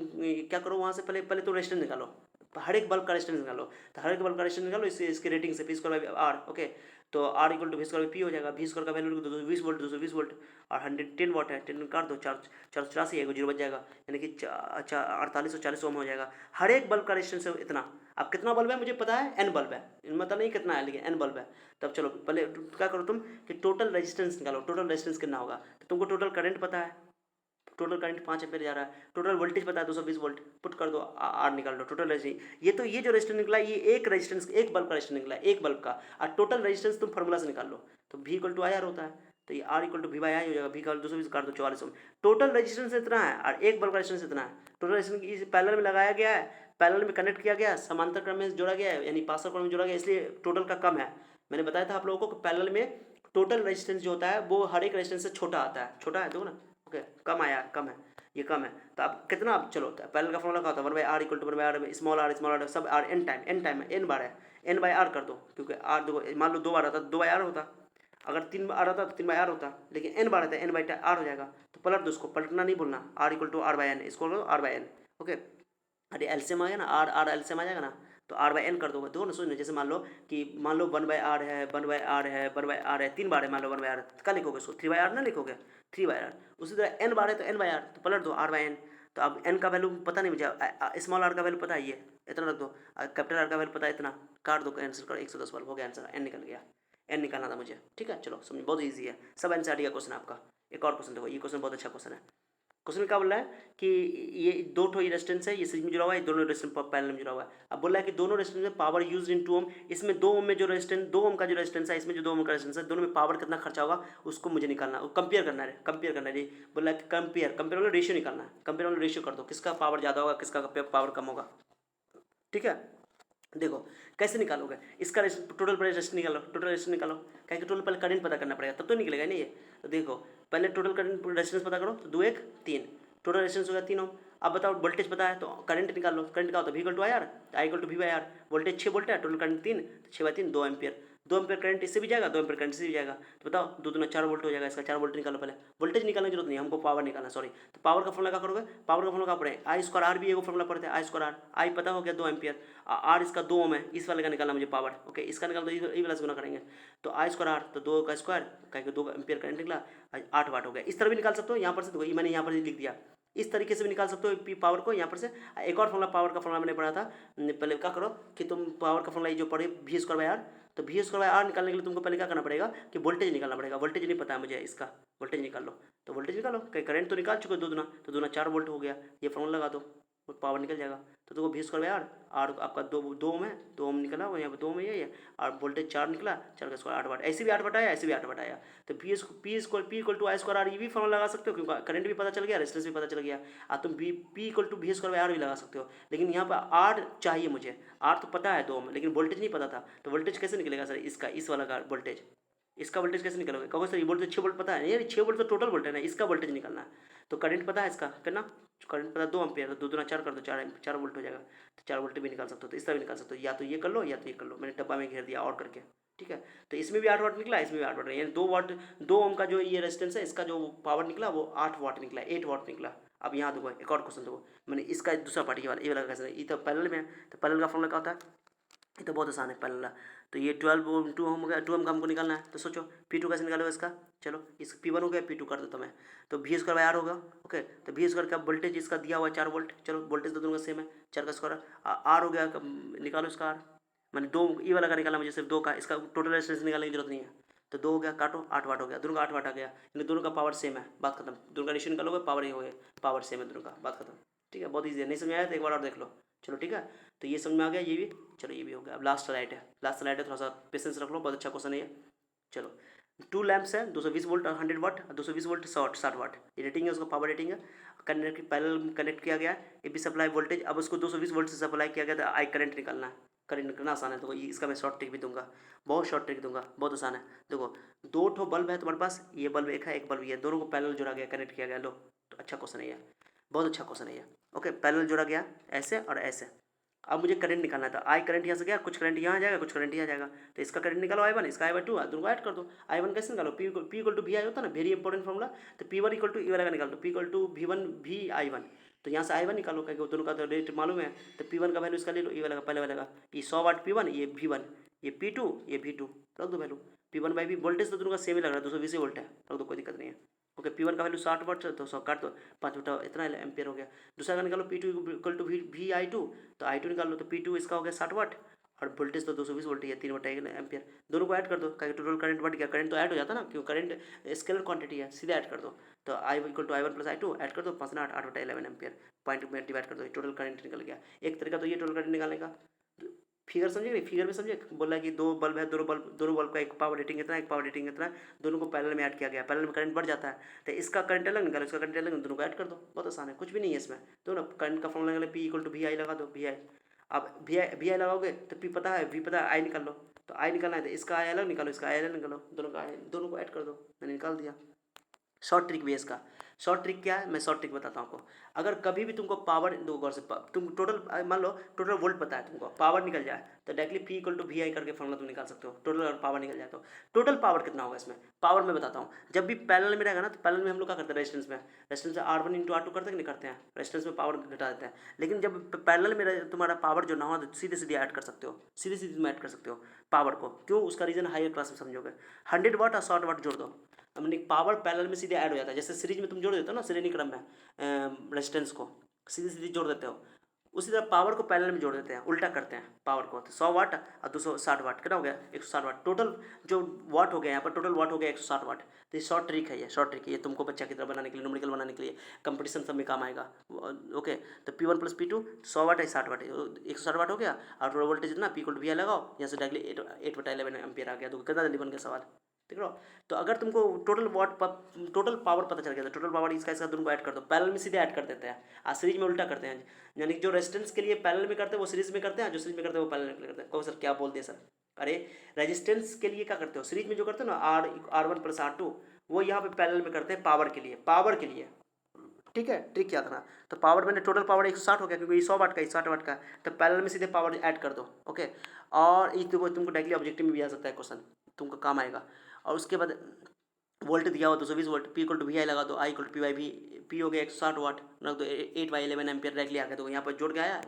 क्या करो, वहाँ से पहले तो रेजिस्टेंस निकालो, हर एक बल्ब का रेजिस्टेंस निकालो, तो हर एक बल्ब का रेजिस्टेंस निकालो इसकी रेटिंग से, P square by R. Okay, तो R equal to V square by P हो जाएगा। वी स्क्वायर का वैल्यू 220 वोल्ट, 220 वोल्ट और 110 वाट है, 10 काट दो, 484 है, जीरो बच जाएगा, यानी कि 4840 ओम हो जाएगा। हर एक बल्ब का रेजिस्टेंस है इतना। अब कितना बल्ब है मुझे पता है, एन बल्ब है, मतलब नहीं कितना है लेकिन एन बल्ब है। तब चलो पहले क्या करो तुम कि टोटल रेजिस्टेंस निकालो, टोटल रेजिस्टेंस कितना होगा। तो तुमको टोटल करंट पता है, टोटल करंट 5 एम्पीयर जा रहा है, टोटल वोल्टेज पता है 220 वोल्ट, पुट कर दो, आर निकाल दो टोटल रेजिस्टेंस। ये जो रेजिस्टेंस निकला ये एक रेजिस्टेंस, एक बल्ब का रेजिस्टेंस निकला, एक बल्ब का, और टोटल रेजिस्टेंस तुम फार्मूला से निकाल लो। तो V equal to I R होता है, तो ये R equal to V by I हो जाएगा। V का 220 काट दो, 44 ओम। टोटल रेजिस्टेंस इतना है और एक बल्ब का रेजिस्टेंस इतना है। टोटल रेजिस्टेंस इस पैरेलल में लगाया गया है, पैरेलल में कनेक्ट किया गया है, समांतर क्रम में जोड़ा गया है, यानी पासर क्रम में जोड़ा गया है, इसलिए टोटल का कम है। मैंने बताया था आप लोगों को कि पैरेलल में टोटल रेजिस्टेंस जो होता है वो हर एक रेजिस्टेंस से छोटा आता है, छोटा है, देखो ना। ओके, कम आया, कम है, ये कम है। तो अब कितना, अब चलो पैरेलल का फॉर्मूला क्या होता है, 1/r equal to 1/r, small R सब आर एन टाइम, एन बार है, एन बाई आर कर दो, क्योंकि आर देखो मान लो 2 बार आता तो 2/r होता, अगर 3 बार आता तो 3/r होता, लेकिन एन बार आता है, एन बाई आर हो जाएगा। तो पलट दो उसको, पलटना नहीं भूलना, R equal to R by N, इसको आर बाई एन। ओके, अरे एलसीएम आ गया ना, आर आर एलसीएम आ जाएगा ना, तो आर बाई एन कर दोगे। देखो ना, सोचना, जैसे मान लो 1/r है, 1/r है, 1/r है, 3 बार है, मान लो 1/r, क्या लिखोगे उसको, 3/r ना लिखोगे, 3/r। उसी तरह एन बार है तो एन बाई आर, तो पलट दो आर बाई एन। तो अब एन का वैल्यू पता नहीं मुझे, स्मॉल आर का वैल्यू पता है ये इतना रख दो, कैपिटल आर का वैल्यू पता है इतना, काट दो, आंसर करो 110 वाल्व, हो गया आंसर, एन निकल गया। एन निकालना था मुझे, ठीक है। चलो समझ, बहुत ईजी है, सब एनसीईआरटी का क्वेश्चन है आपका। एक और क्वेश्चन देखो, ये क्वेश्चन बहुत अच्छा क्वेश्चन है। क्वेश्चन में क्या बोल रहा है कि ये दो ठो ये रेजिस्टेंस है, ये सीरीज में जुड़ा हुआ है, दोनों रेजिस्टेंस पैरेलल में जुड़ा हुआ है। अब बोल रहा है कि दोनों रेजिस्टेंस में पावर यूज्ड इन 2 ओम, इसमें 2 ओम में जो रेजिस्टेंस, 2 ओम का जो रेजिस्टेंस है, इसमें जो 2 ओम का रेजिस्टेंस है, दोनों में पावर कितना खर्चा होगा उसको मुझे निकालना, कंपेयर करना है, कंपेयर करना है। बोल रहा है कि कंपेयर वाला रेशियो निकालना है, कंपेयर वाला रेशियो कर दो, किसका पावर ज़्यादा होगा, किसका पावर कम होगा, ठीक है। देखो कैसे निकालोगे, इसका टोटल रेजिस्टेंस निकालो, टोटल रेजिस्टेंस निकालो, क्या कि टोटल पहले करंट पता करना पड़ेगा, तब तो निकलेगा नहीं ये। तो देखो पहले टोटल करंट रेजिस्टेंस पता करो, तो 2 1 3, टोटल रेजिस्टेंस हो गया 3 ओम। अब बताओ वोल्टेज पता है तो करंट निकाल लो, करंट का होता है V equal to I R, I equal to V by R. Voltage 6 volt है, टोटल करंट 3, तो 6/3 2 एम्पियर, 2 एम्पियर करंट इससे भी जाएगा, 2 एम्पियर करंट इससे भी जाएगा। तो बताओ 2 दूना 4 वोल्ट हो जाएगा, इसका 4 वोल्ट निकालो पहले, वोल्टेज निकालने की जरूरत नहीं, हमको पावर निकालना, सॉरी। तो पावर का फॉर्मूला क्या करोगे, पावर का फॉर्मूला क्या पड़े, आई स्क्वायर आर भी एगो फॉर्मूला पड़ता है, आई स्क्वायर आर, आई पता हो गया 2 एम्पियर, आर इसका 2 ओम है, इस वाले का निकालना मुझे पावर। ओके, इसका निकाल दो, ये वाला से गुना करेंगे, तो आई स्क्वायर आर, तो 2 का स्क्वायर, कह 2 एम्पियर करंट निकला, 8 वाट हो गया। इस तरह भी निकाल सकते हो, यहाँ पर से देखो, मैंने यहाँ पर लिख दिया, इस तरीके से भी निकाल सकते हो पावर को यहाँ पर से। एक और फॉर्मूला, पावर का फॉर्मूला मैंने पढ़ा था, पहले क्या करो कि तुम पावर का फॉर्मूला जो पढ़े V स्क्वायर बाई आर, तो V स्क्वायर बाई आर निकालने के लिए तुमको पहले क्या करना पड़ेगा कि वोल्टेज निकालना पड़ेगा, वोल्टेज नहीं पता है मुझे इसका, वोल्टेज निकाल लो। तो वोल्टेज निकालो, कहीं करंट तो निकाल चुके हो, 2 दूना, तो 2 दूना 4 वोल्ट हो गया, ये फॉर्मूला लगा दो, पावर निकल जाएगा। तो देखो V square by R, R आपका 2 ओम है, 2 ओम निकला हुआ, यहाँ पर 2 ओम है ये, और वोल्टेज 4 निकला, 4 का स्क्वायर 8 वाट, ऐसे भी 8 वाट आया, ऐसे भी 8 वाट आया। तो P equal to I square R, ये भी फॉर्मूला लगा सकते हो, क्योंकि करंट भी पता चल गया, रेजिस्टेंस भी पता चल गया। तुम P equal to V square by R भी लगा सकते हो, लेकिन यहाँ पर आर चाहिए मुझे, आर तो पता है 2 ओम, लेकिन वोल्टेज नहीं पता था। तो वोल्टेज कैसे निकलेगा सर इसका, इस वाला का वोल्टेज, इसका वोल्टेज कैसे निकलोगे, कहोगे सर ये वोल्टेज 6 वोल्ट पता है, यार 6 वोल्ट तो टोटल वोल्टेज है ना, इसका वोल्टेज निकालना है। तो करंट पता है इसका, करना, करंट पता 2 एम्पियर, तो 2 दूना 4 कर दो, 4 वोल्ट हो जाएगा। तो 4 वोल्ट भी निकाल सकते हो, तो इस तरह भी निकाल सकते हो, या तो ये कर लो या तो ये कर लो, मैंने डब्बा में घेर दिया और करके, ठीक है। तो इसमें भी 8 वाट निकला, इसमें भी 8 वाट, यानी 2 वाट, 2 ओम का जो ये रेजिस्टेंस है, इसका जो पावर निकला वो 8 वाट निकला, 8 वाट निकला। अब यहाँ देखो एक और क्वेश्चन देखो, मैंने इसका दूसरा पार्ट ये वाला कैसे, ये तो पैरेलल में है, तो पैरेलल का फॉर्मूला क्या होता है, ये तो बहुत आसान है पैरेलल वाला। तो ये 12 ओम 2 ओम हो गया, 2 ओम का हमको निकालना है, तो सोचो P2 कैसे निकालोगे इसका, चलो इस P1 हो गया, P2 कर देता मैं, तो V स्क्वायर बाई आर होगा। ओके, तो V स्क्वायर का वोल्टेज इसका दिया हुआ है 4 वोल्ट, चलो वोल्टेज तो दोनों का सेम है, 4 का स्क्वायर, आर हो गया, निकालो इसका आर, मैंने 2 ये वाला का निकाला, मुझे सिर्फ 2 का, इसका टोटल रेजिस्टेंस निकालने की जरूरत नहीं है। तो 2 हो गया, काटो, 8 वाट हो गया, दोनों का 8 वाट आ गया, यानी दोनों का पावर सेम है, बात खत्म, दोनों का रेशियो निकालोगे पावर ही हो गया, पावर सेम है दोनों का, बात खत्म, ठीक है। बहुत ईजी है, नहीं समझ आया तो एक बार और देख लो, चलो ठीक है। तो ये समझ में आ गया, ये भी, चलो ये भी हो गया। अब लास्ट स्लाइड है, लास्ट स्लाइड है, थोड़ा सा पेशेंस रख लो, बहुत अच्छा क्वेश्चन है ये। चलो 2 लैंप्स है, 220 वोल्ट और 100 वाट, 220 वोल्ट 60 वाट, ये रेटिंग है, उसका पावर रेटिंग है, कनेक्ट पैरेलल कनेक्ट किया गया है, ये भी सप्लाई वोल्टेज, अब उसको 220 वोल्ट से सप्लाई किया गया था, आई करंट निकालना है, करंट निकलना आसान है। तो इसका मैं शॉर्ट ट्रिक भी दूंगा, बहुत शॉर्ट ट्रिक दूंगा, बहुत आसान है। देखो 2 ठो बल्ब है तुम्हारे पास, ये बल्ब एक है, एक बल्ब ये है, दोनों को पैरेलल जोड़ा गया, कनेक्ट किया गया, लो तो अच्छा क्वेश्चन है ये, बहुत अच्छा क्वेश्चन है ये। ओके, पैरेलल जोड़ा गया ऐसे और ऐसे। अब मुझे करंट निकालना था, आई करंट यहाँ से गया, कुछ करंट यहाँ आ जाएगा, कुछ करंट यहाँ जाएगा, तो इसका करंट निकालो I1, इसका I2, दोनों को ऐड कर दो। I1 कैसे निकालो, P इक्वल टू वी आई होता है ना, वेरी इंपॉर्टेंट फॉर्मूला, तो P1 इक्वल टू ये वाला का निकाल दो, P equal to V1 V I1, तो यहाँ से I1 निकालो, क्योंकि दोनों का तो रेट मालूम है। तो P1 का वैल्यू इसका ले लो, ये वाला का पहले वाला का, ये 100 वाट P1, ये V1, ये P2, ये V2, रख दो value. P1 by V, voltage तो दोनों का सेम ही लग रहा है, 220 वोल्ट है, रख दो, कोई दिक्कत नहीं है। ओके, P1 का वैल्यू 60 वाट, तो 100 काट दो, 5 बटा इतना एम्पियर हो गया। दूसरा का निकालो P2 इक्वल टू VI2, तो I2 निकाल लो, तो P2 इसका हो गया 60 वाट, और वोल्टेज तो 220 वोल्ट है, 3 बटा 1 एम्पियर। दोनों को ऐड कर दो, क्योंकि टोटल करंट बढ़ गया, करंट तो ऐड हो जाता ना, क्यों, करंट स्केलर क्वांटिटी है, सीधे ऐड कर दो। तो I equal to I1 plus I2 add कर दो, 5 8 8 बटा 11 एम्पियर, पॉइंट में डिवाइड कर दो, टोटल करंट निकल गया। एक तरीका तो ये टोटल करंट निकालने का, फिगर समझे नहीं, फिगर में समझे, बोला कि दो बल्ब है, दोनों बल्ब का एक पावर रेटिंग इतना, एक पावर रेटिंग इतना, दोनों को पैरेलल में ऐड किया गया, पैरेलल में करंट बढ़ जाता है, तो इसका करंट अलग निकालो, इसका करंट अलग, दोनों को ऐड कर दो, बहुत आसान है, कुछ भी नहीं है इसमें। तो ना करंट का फॉर्मूला निकाले, P इक्वल टू VI लगा दो, VI। अब वी आई लगाओगे तो P पता है, V पता है, I निकाल लो, तो I निकालना है, तो इसका I अलग निकालो, इसका I अलग निकालो, दोनों को ऐड कर दो, मैंने निकाल दिया। शॉर्ट ट्रिक भी है इसका। शॉर्ट ट्रिक क्या है, मैं शॉर्ट ट्रिक बताता हूँ आपको। अगर कभी भी तुमको पावर दो गौर से, तुम टोटल मान लो टोटल वोल्ट पता है तुमको, पावर निकल जाए तो directly P equal to VI करके फॉर्मूला तुम निकाल सकते हो, टोटल अगर पावर निकल जाए तो। टोटल पावर कितना होगा इसमें, पावर मैं बताता हूँ। जब भी पैरेलल में रहेगा ना, तो पैरेलल में हम लोग क्या करते हैं, रेजिस्टेंस में R1 इंटू R2 करते हैं कि नहीं करते हैं, रेजिस्टेंस में पावर घटा देते हैं। लेकिन जब पैरेलल में तुम्हारा पावर जो ना हो, तो सीधे सीधे ऐड कर सकते हो, सीधे सीधे तुम ऐड कर सकते हो पावर को। क्यों, उसका रीजन हायर क्लास में समझोगे। 100 वाट और 100 वाट जोड़ दो, हमने पावर पैरेलल में सीधे ऐड हो जाता है। जैसे सीरीज में तुम जोड़ देते हो ना, श्रेणी क्रम में रेजिस्टेंस को सीधे सीधे जोड़ देते हो, उसी तरह पावर को पैरेलल में जोड़ देते हैं, उल्टा करते हैं पावर को। तो 100 वाट और 260 वाट कितना हो गया, 160 वाट, टोटल जो वाट हो गया यहाँ पर, टोटल वाट हो गया 160 वाट। तो ये शॉर्ट ट्रिक है, ये शॉर्ट ट्रिक है, ये तुमको बच्चा की तरह बनाने के लिए, न्यूमेरिकल बनाने के लिए, कंपटीशन सब में काम आएगा। ओके, तो P1 प्लस P2 100 वाट है, 60 वाट, 160 वाट हो गया, और टोटल वोल्टेज इतना, P इक्वल टू VI लगाओ, यहाँ से डायरेक्टली 8 बटा 11 एम्पियर आ गया। तो कितना जल्दी बन गया सवाल, ठीक है। तो अगर तुमको टोटल पावर पता चल गया, तो टोटल पावर इसका दोनों को ऐड कर दो, पैरेलल में सीधे ऐड कर देते हैं, आज सीरीज में उल्टा करते हैं। यानी कि जो रेजिस्टेंस के लिए पैरेलल में करते हैं वो सीरीज में करते हैं, जो सीरीज में करते हैं वो पैरेलल में करते हैं। कहो सर क्या बोलते हैं सर, अरे रेजिस्टेंस के लिए क्या करते हो, सीरीज में जो करते हो ना, R1 प्लस R2, वो यहाँ पे पैरेलल में करते हैं पावर के लिए, ठीक है, ट्रिक याद रखना। तो पावर मैंने टोटल पावर 160 हो गया, क्योंकि ये 100 वाट का, 60 वाट का, तो पैरेलल में सीधे पावर ऐड कर दो। ओके, और ये तुमको डायरेक्टली ऑब्जेक्टिव में भी आ सकता है क्वेश्चन, तुमको काम आएगा। और उसके बाद वोल्ट दिया हो 220 volt, P equal to VI लगा दो, I इक्वल टू PY भी, P हो गया 160 वाट, रख दो, 8 बाई 11 एम्पियर डायरेक्टली आ गया, तो यहाँ पर जोड़ के आया,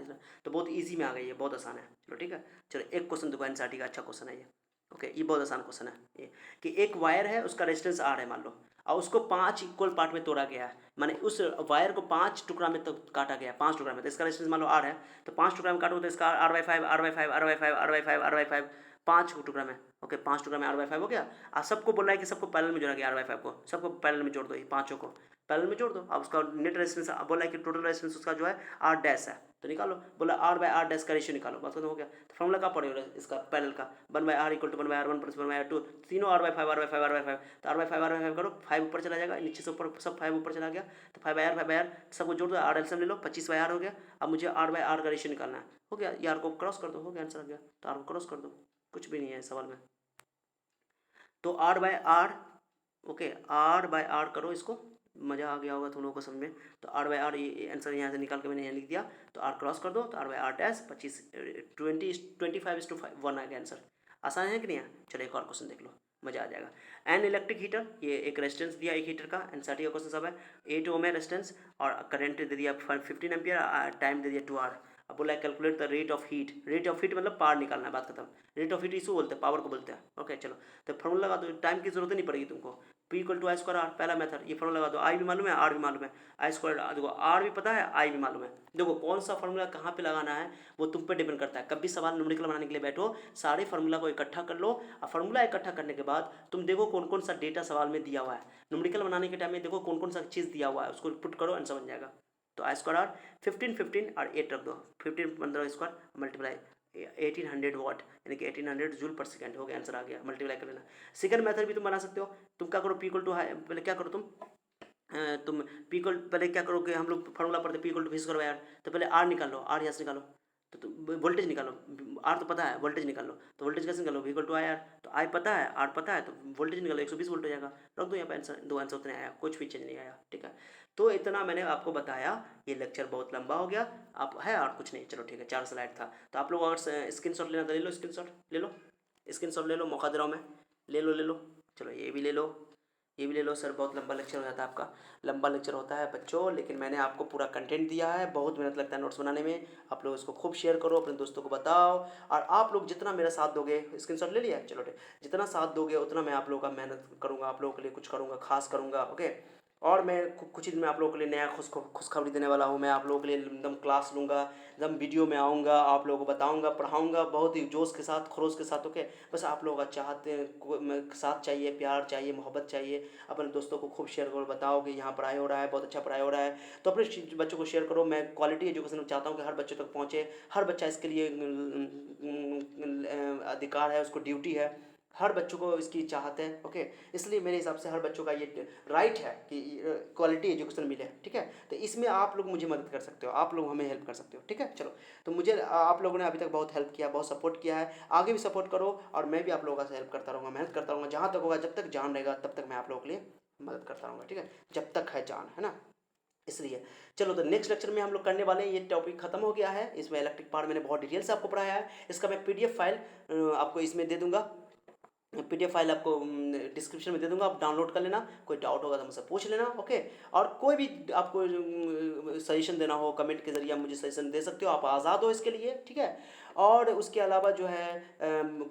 तो बहुत ईजी में आ गई है, बहुत आसान है। चलो ठीक है, चलो एक क्वेश्चन देखो, NCERT का अच्छा क्वेश्चन है ये। ओके, ये बहुत आसान क्वेश्चन है ये, कि एक वायर है, उसका रेजिस्टेंस R है मान लो, और उसको 5 इक्वल पार्ट में तोड़ा गया है, माने उस वायर को 5 टुकड़ा में तो काटा गया है, 5 टुकड़ा में। तो इसका रेजिस्टेंस मान लो R है, तो 5 टुकड़ा में काटो, तो इसका R/5 R/5 R/5 R/5 R/5 5 टुकड़ा में। ओके, 5 टुकड़ा में R/5 हो गया। आप सबको बोल रहा है कि सबको पैरेलल में जोड़ा गया, R/5 को सबको पैरेलल में जोड़ दो, ये पाँचों को पैरेलल में जोड़ दो। अब उसका नेट रेजिस्टेंस बोला है कि टोटल रेजिस्टेंस उसका जो है R डैश है, तो निकालो, बोला R/R डैश का रेशियो निकालो, बस खत्म हो गया। तो फॉर्मूला क्या पड़ेगा इसका पैरेलल का, 1/R equal to 1/R1 plus 1/R2, तीनों R/5 R/5 R/5, तो R/5 R/5 करो, 5 ऊपर चला जाएगा, नीचे से ऊपर सब 5 ऊपर चला गया, तो 5/R सबको जोड़ दो, R एलसीएम ले लो, 25/R हो गया। अब मुझे R/R का रेशियो निकालना है, हो गया, यार को क्रॉस कर दो, हो गया, आंसर आ गया। तो R को क्रॉस कर दो, कुछ भी नहीं है सवाल में। तो R/R, ओके, R/R करो, इसको मज़ा आ गया होगा तुम लोगों को समझ में। तो R/R ये आंसर यहाँ से निकाल के मैंने यहाँ लिख दिया, तो R क्रॉस कर दो, तो R/R डैश 25 25:1 आ गया आंसर। आसान है कि नहीं है। चलो एक और क्वेश्चन देख लो, मज़ा आ जाएगा। एन इलेक्ट्रिक हीटर, ये एक रेजिस्टेंस दिया एक हीटर का, NCERT का क्वेश्चन सब है। 8 ओम है रेजिस्टेंस, और करंट दे दिया 15 एम्पियर, टाइम दे दिया 2 आवर। अब बोला है calculate the rate of heat मतलब पावर निकालना है, बात खत्म। रेट ऑफ हीट इशू बोलते हैं, पावर को बोलते हैं। ओके चलो, तो फॉर्मूला लगा दो, टाइम की जरूरत नहीं पड़ेगी तुमको। P equal to I² R, पहला मेथड, ये फॉर्मूला लगा दो। I भी मालूम है, R भी मालूम है, I² देखो R भी पता है, I भी मालूम है। देखो कौन सा फॉर्मूला कहाँ पे लगाना है वो तुम पे डिपेंड करता है। कभी सवाल न्यूमेरिकल बनाने के लिए बैठो, सारे फार्मूला को इकट्ठा कर लो, और फार्मूला इकट्ठा करने के बाद तुम देखो कौन कौन सा डेटा सवाल में दिया हुआ है। न्यूमेरिकल बनाने के टाइम में देखो कौन कौन सा चीज़ दिया हुआ है, उसको पुट करो, आंसर बन जाएगा। तो I² R 15 15 और 8 रख दो, 15 15 स्क्वायर मल्टीप्लाई 1800 वाट, यानी कि 1800 जूल पर सेकंड, हो गया, आंसर आ गया। मल्टीप्लाई कर लेना। सेकंड मेथड भी तुम बना सकते हो। तुम क्या करो, P इक्वल टू पहले क्या करो तुम P इक्वल पहले क्या करोगे, हम लोग फॉर्मूला पढ़ते P इक्वल टू V²R, तो पहले R निकाल लो, R यहाँ से निकालो, तो तुम वोल्टेज निकालो, R तो पता है, वोल्टेज निकाल लो। तो वोल्टेज कैसे निकालो, V इक्वल टू IR, तो I पता है, R पता है, तो वोल्टेज निकालो, 120 वोल्ट हो जाएगा। रख दो यहाँ पे आंसर, दो आंसर उतने आया, कुछ भी चेंज नहीं आया, ठीक है। तो इतना मैंने आपको बताया, ये लेक्चर बहुत लंबा हो गया, आप है और कुछ नहीं, चलो ठीक है, 4 स्लाइड था। तो आप लोग अगर स्क्रीनशॉट लेना तो ले लो, स्क्रीनशॉट ले लो, मौका दे रहा हूँ मैं, ले लो, चलो ये भी ले लो, ये भी ले लो सर, बहुत लंबा लेक्चर हो जाता है आपका। लंबा लेक्चर होता है बच्चों, लेकिन मैंने आपको पूरा कंटेंट दिया है, बहुत मेहनत लगता है नोट्स बनाने में। आप लोग इसको खूब शेयर करो, अपने दोस्तों को बताओ, और आप लोग जितना मेरा साथ दोगे, स्क्रीनशॉट ले लिया, चलो ठीक, जितना साथ दोगे उतना मैं आप लोगों का मेहनत करूँगा, आप लोगों के लिए कुछ करूँगा, खास करूँगा, ओके। और मैं कुछ ही दिन में आप लोगों के लिए नया खुशखबरी देने वाला हूँ। मैं आप लोगों के लिए एकदम क्लास लूँगा, एकदम वीडियो में आऊँगा, आप लोगों को बताऊँगा, पढ़ाऊँगा बहुत ही जोश के साथ, खरोश के साथ, ओके। बस आप लोगों का चाहते हैं साथ चाहिए, प्यार चाहिए, मोहब्बत चाहिए। अपने दोस्तों को खूब शेयर करो, बताओ कि यहाँ पढ़ाई हो रहा है, बहुत अच्छा पढ़ाई हो रहा है। तो अपने बच्चों को शेयर करो। मैं क्वालिटी एजुकेशन चाहता हूँ कि हर बच्चे तक पहुँचे। हर बच्चा इसके लिए अधिकार है, उसको ड्यूटी है, हर बच्चों को इसकी चाहत है, ओके। इसलिए मेरे हिसाब से हर बच्चों का ये राइट है कि क्वालिटी एजुकेशन मिले, ठीक है। तो इसमें आप लोग मुझे मदद कर सकते हो, आप लोग हमें हेल्प कर सकते हो, ठीक है। चलो, तो मुझे आप लोगों ने अभी तक बहुत हेल्प किया, बहुत सपोर्ट किया है, आगे भी सपोर्ट करो, और मैं भी आप लोगों का हेल्प करता रहूँगा, मेहनत करता रहूँगा, जहाँ तक होगा, जब तक जान रहेगा तब तक मैं आप लोगों के लिए मदद करता रहूँगा, ठीक है, जब तक है जान, है ना। इसलिए चलो, तो नेक्स्ट लेक्चर में हम लोग करने वाले हैं, ये टॉपिक खत्म हो गया है, इसमें इलेक्ट्रिक पार्ट मैंने बहुत डिटेल से आपको पढ़ाया है। इसका मैं पीडीएफ फाइल आपको इसमें दे दूंगा, पीडीएफ फाइल आपको डिस्क्रिप्शन में दे दूंगा, आप डाउनलोड कर लेना। कोई डाउट होगा तो मुझसे पूछ लेना, ओके। और कोई भी आपको सजेशन देना हो, कमेंट के जरिए आप मुझे सजेशन दे सकते हो, आप आज़ाद हो इसके लिए, ठीक है। और उसके अलावा जो है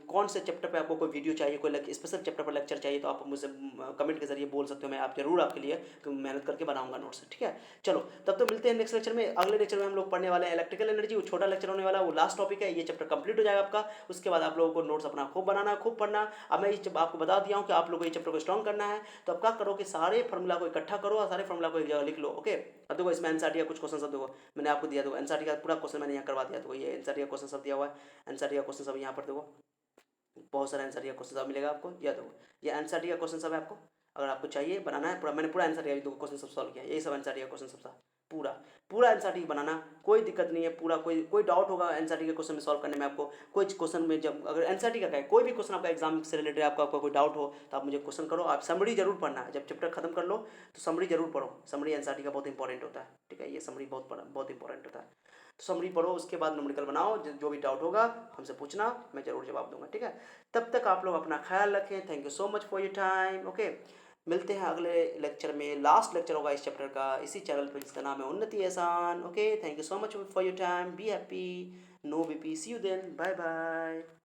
कौन से चैप्टर पे आपको कोई वीडियो चाहिए, कोई स्पेशल चैप्टर पर लेक्चर चाहिए, तो आप मुझसे कमेंट के जरिए बोल सकते हो, मैं आप जरूर आपके लिए मेहनत करके बनाऊंगा नोट्स, ठीक है। चलो, तब तो मिलते हैं नेक्स्ट लेक्चर में। अगले लेक्चर में हम लोग पढ़ने वाले हैं इलेक्ट्रिकल एनर्जी, वो छोटा लेक्चर होने वाला है, वो लास्ट टॉपिक है, ये चैप्टर कंप्लीट हो जाएगा आपका। उसके बाद आप लोगों को नोट्स अपना खूब बनाना, खूब पढ़ना। अब मैं जब आपको बता दिया हूँ कि आप लोगों को ये चैप्टर को स्ट्रॉन्ग करना है, तो अब क्या करो कि सारे फॉर्मूला को इकट्ठा करो और सारे फॉर्मूला को एक जगह लिख लो, ओके। अब देखो, इसमें एनसीईआरटी का कुछ क्वेश्चन सब देखो मैंने आपको दिया, देखो एनसीईआरटी का पूरा क्वेश्चन मैंने यहाँ करवा दिया, तो ये एनसीईआरटी का क्वेश्चन सब दिया हुआ है। एनसीईआरटी का क्वेश्चन सब यहाँ पर देखो, बहुत सारा एनसीईआरटी का क्वेश्चन सब मिलेगा आपको, यह देखो, ये एनसीईआरटी का क्वेश्चन सब है आपको। अगर आपको चाहिए बनाना है पूरा, मैंने पूरा एनसीईआरटी का क्वेश्चन सब सॉल्व किया, यही सब एनसीईआरटी का क्वेश्चन सब था, पूरा पूरा एनसीईआरटी बनाना, कोई दिक्कत नहीं है। पूरा कोई डाउट होगा एनसीईआरटी के क्वेश्चन में सॉल्व करने में, आपको कोई क्वेश्चन में, जब अगर एनसीईआरटी का क्या है, कोई भी क्वेश्चन आपका एग्जाम से रिलेटेड आपका कोई डाउट हो तो आप मुझे क्वेश्चन करो। आप समरी जरूर पढ़ना है, जब चैप्टर खत्म कर लो तो समरी जरूर पढ़ो, समरी एनसीईआरटी का बहुत इंपॉर्टेंट होता है, ठीक है, ये समरी बहुत इंपॉर्टेंट होता है। तो समरी पढ़ो, उसके बाद न्यूमेरिकल बनाओ, जो भी डाउट होगा हमसे पूछना, मैं जरूर जवाब दूंगा, ठीक है। तब तक आप लोग अपना ख्याल रखें। Thank you so much for your time, okay. मिलते हैं अगले लेक्चर में, लास्ट लेक्चर होगा इस चैप्टर का, इसी चैनल पर जिसका नाम है Unnati Ehsan, okay. Thank you so much for your time, be happy, no BP, see you then, bye bye.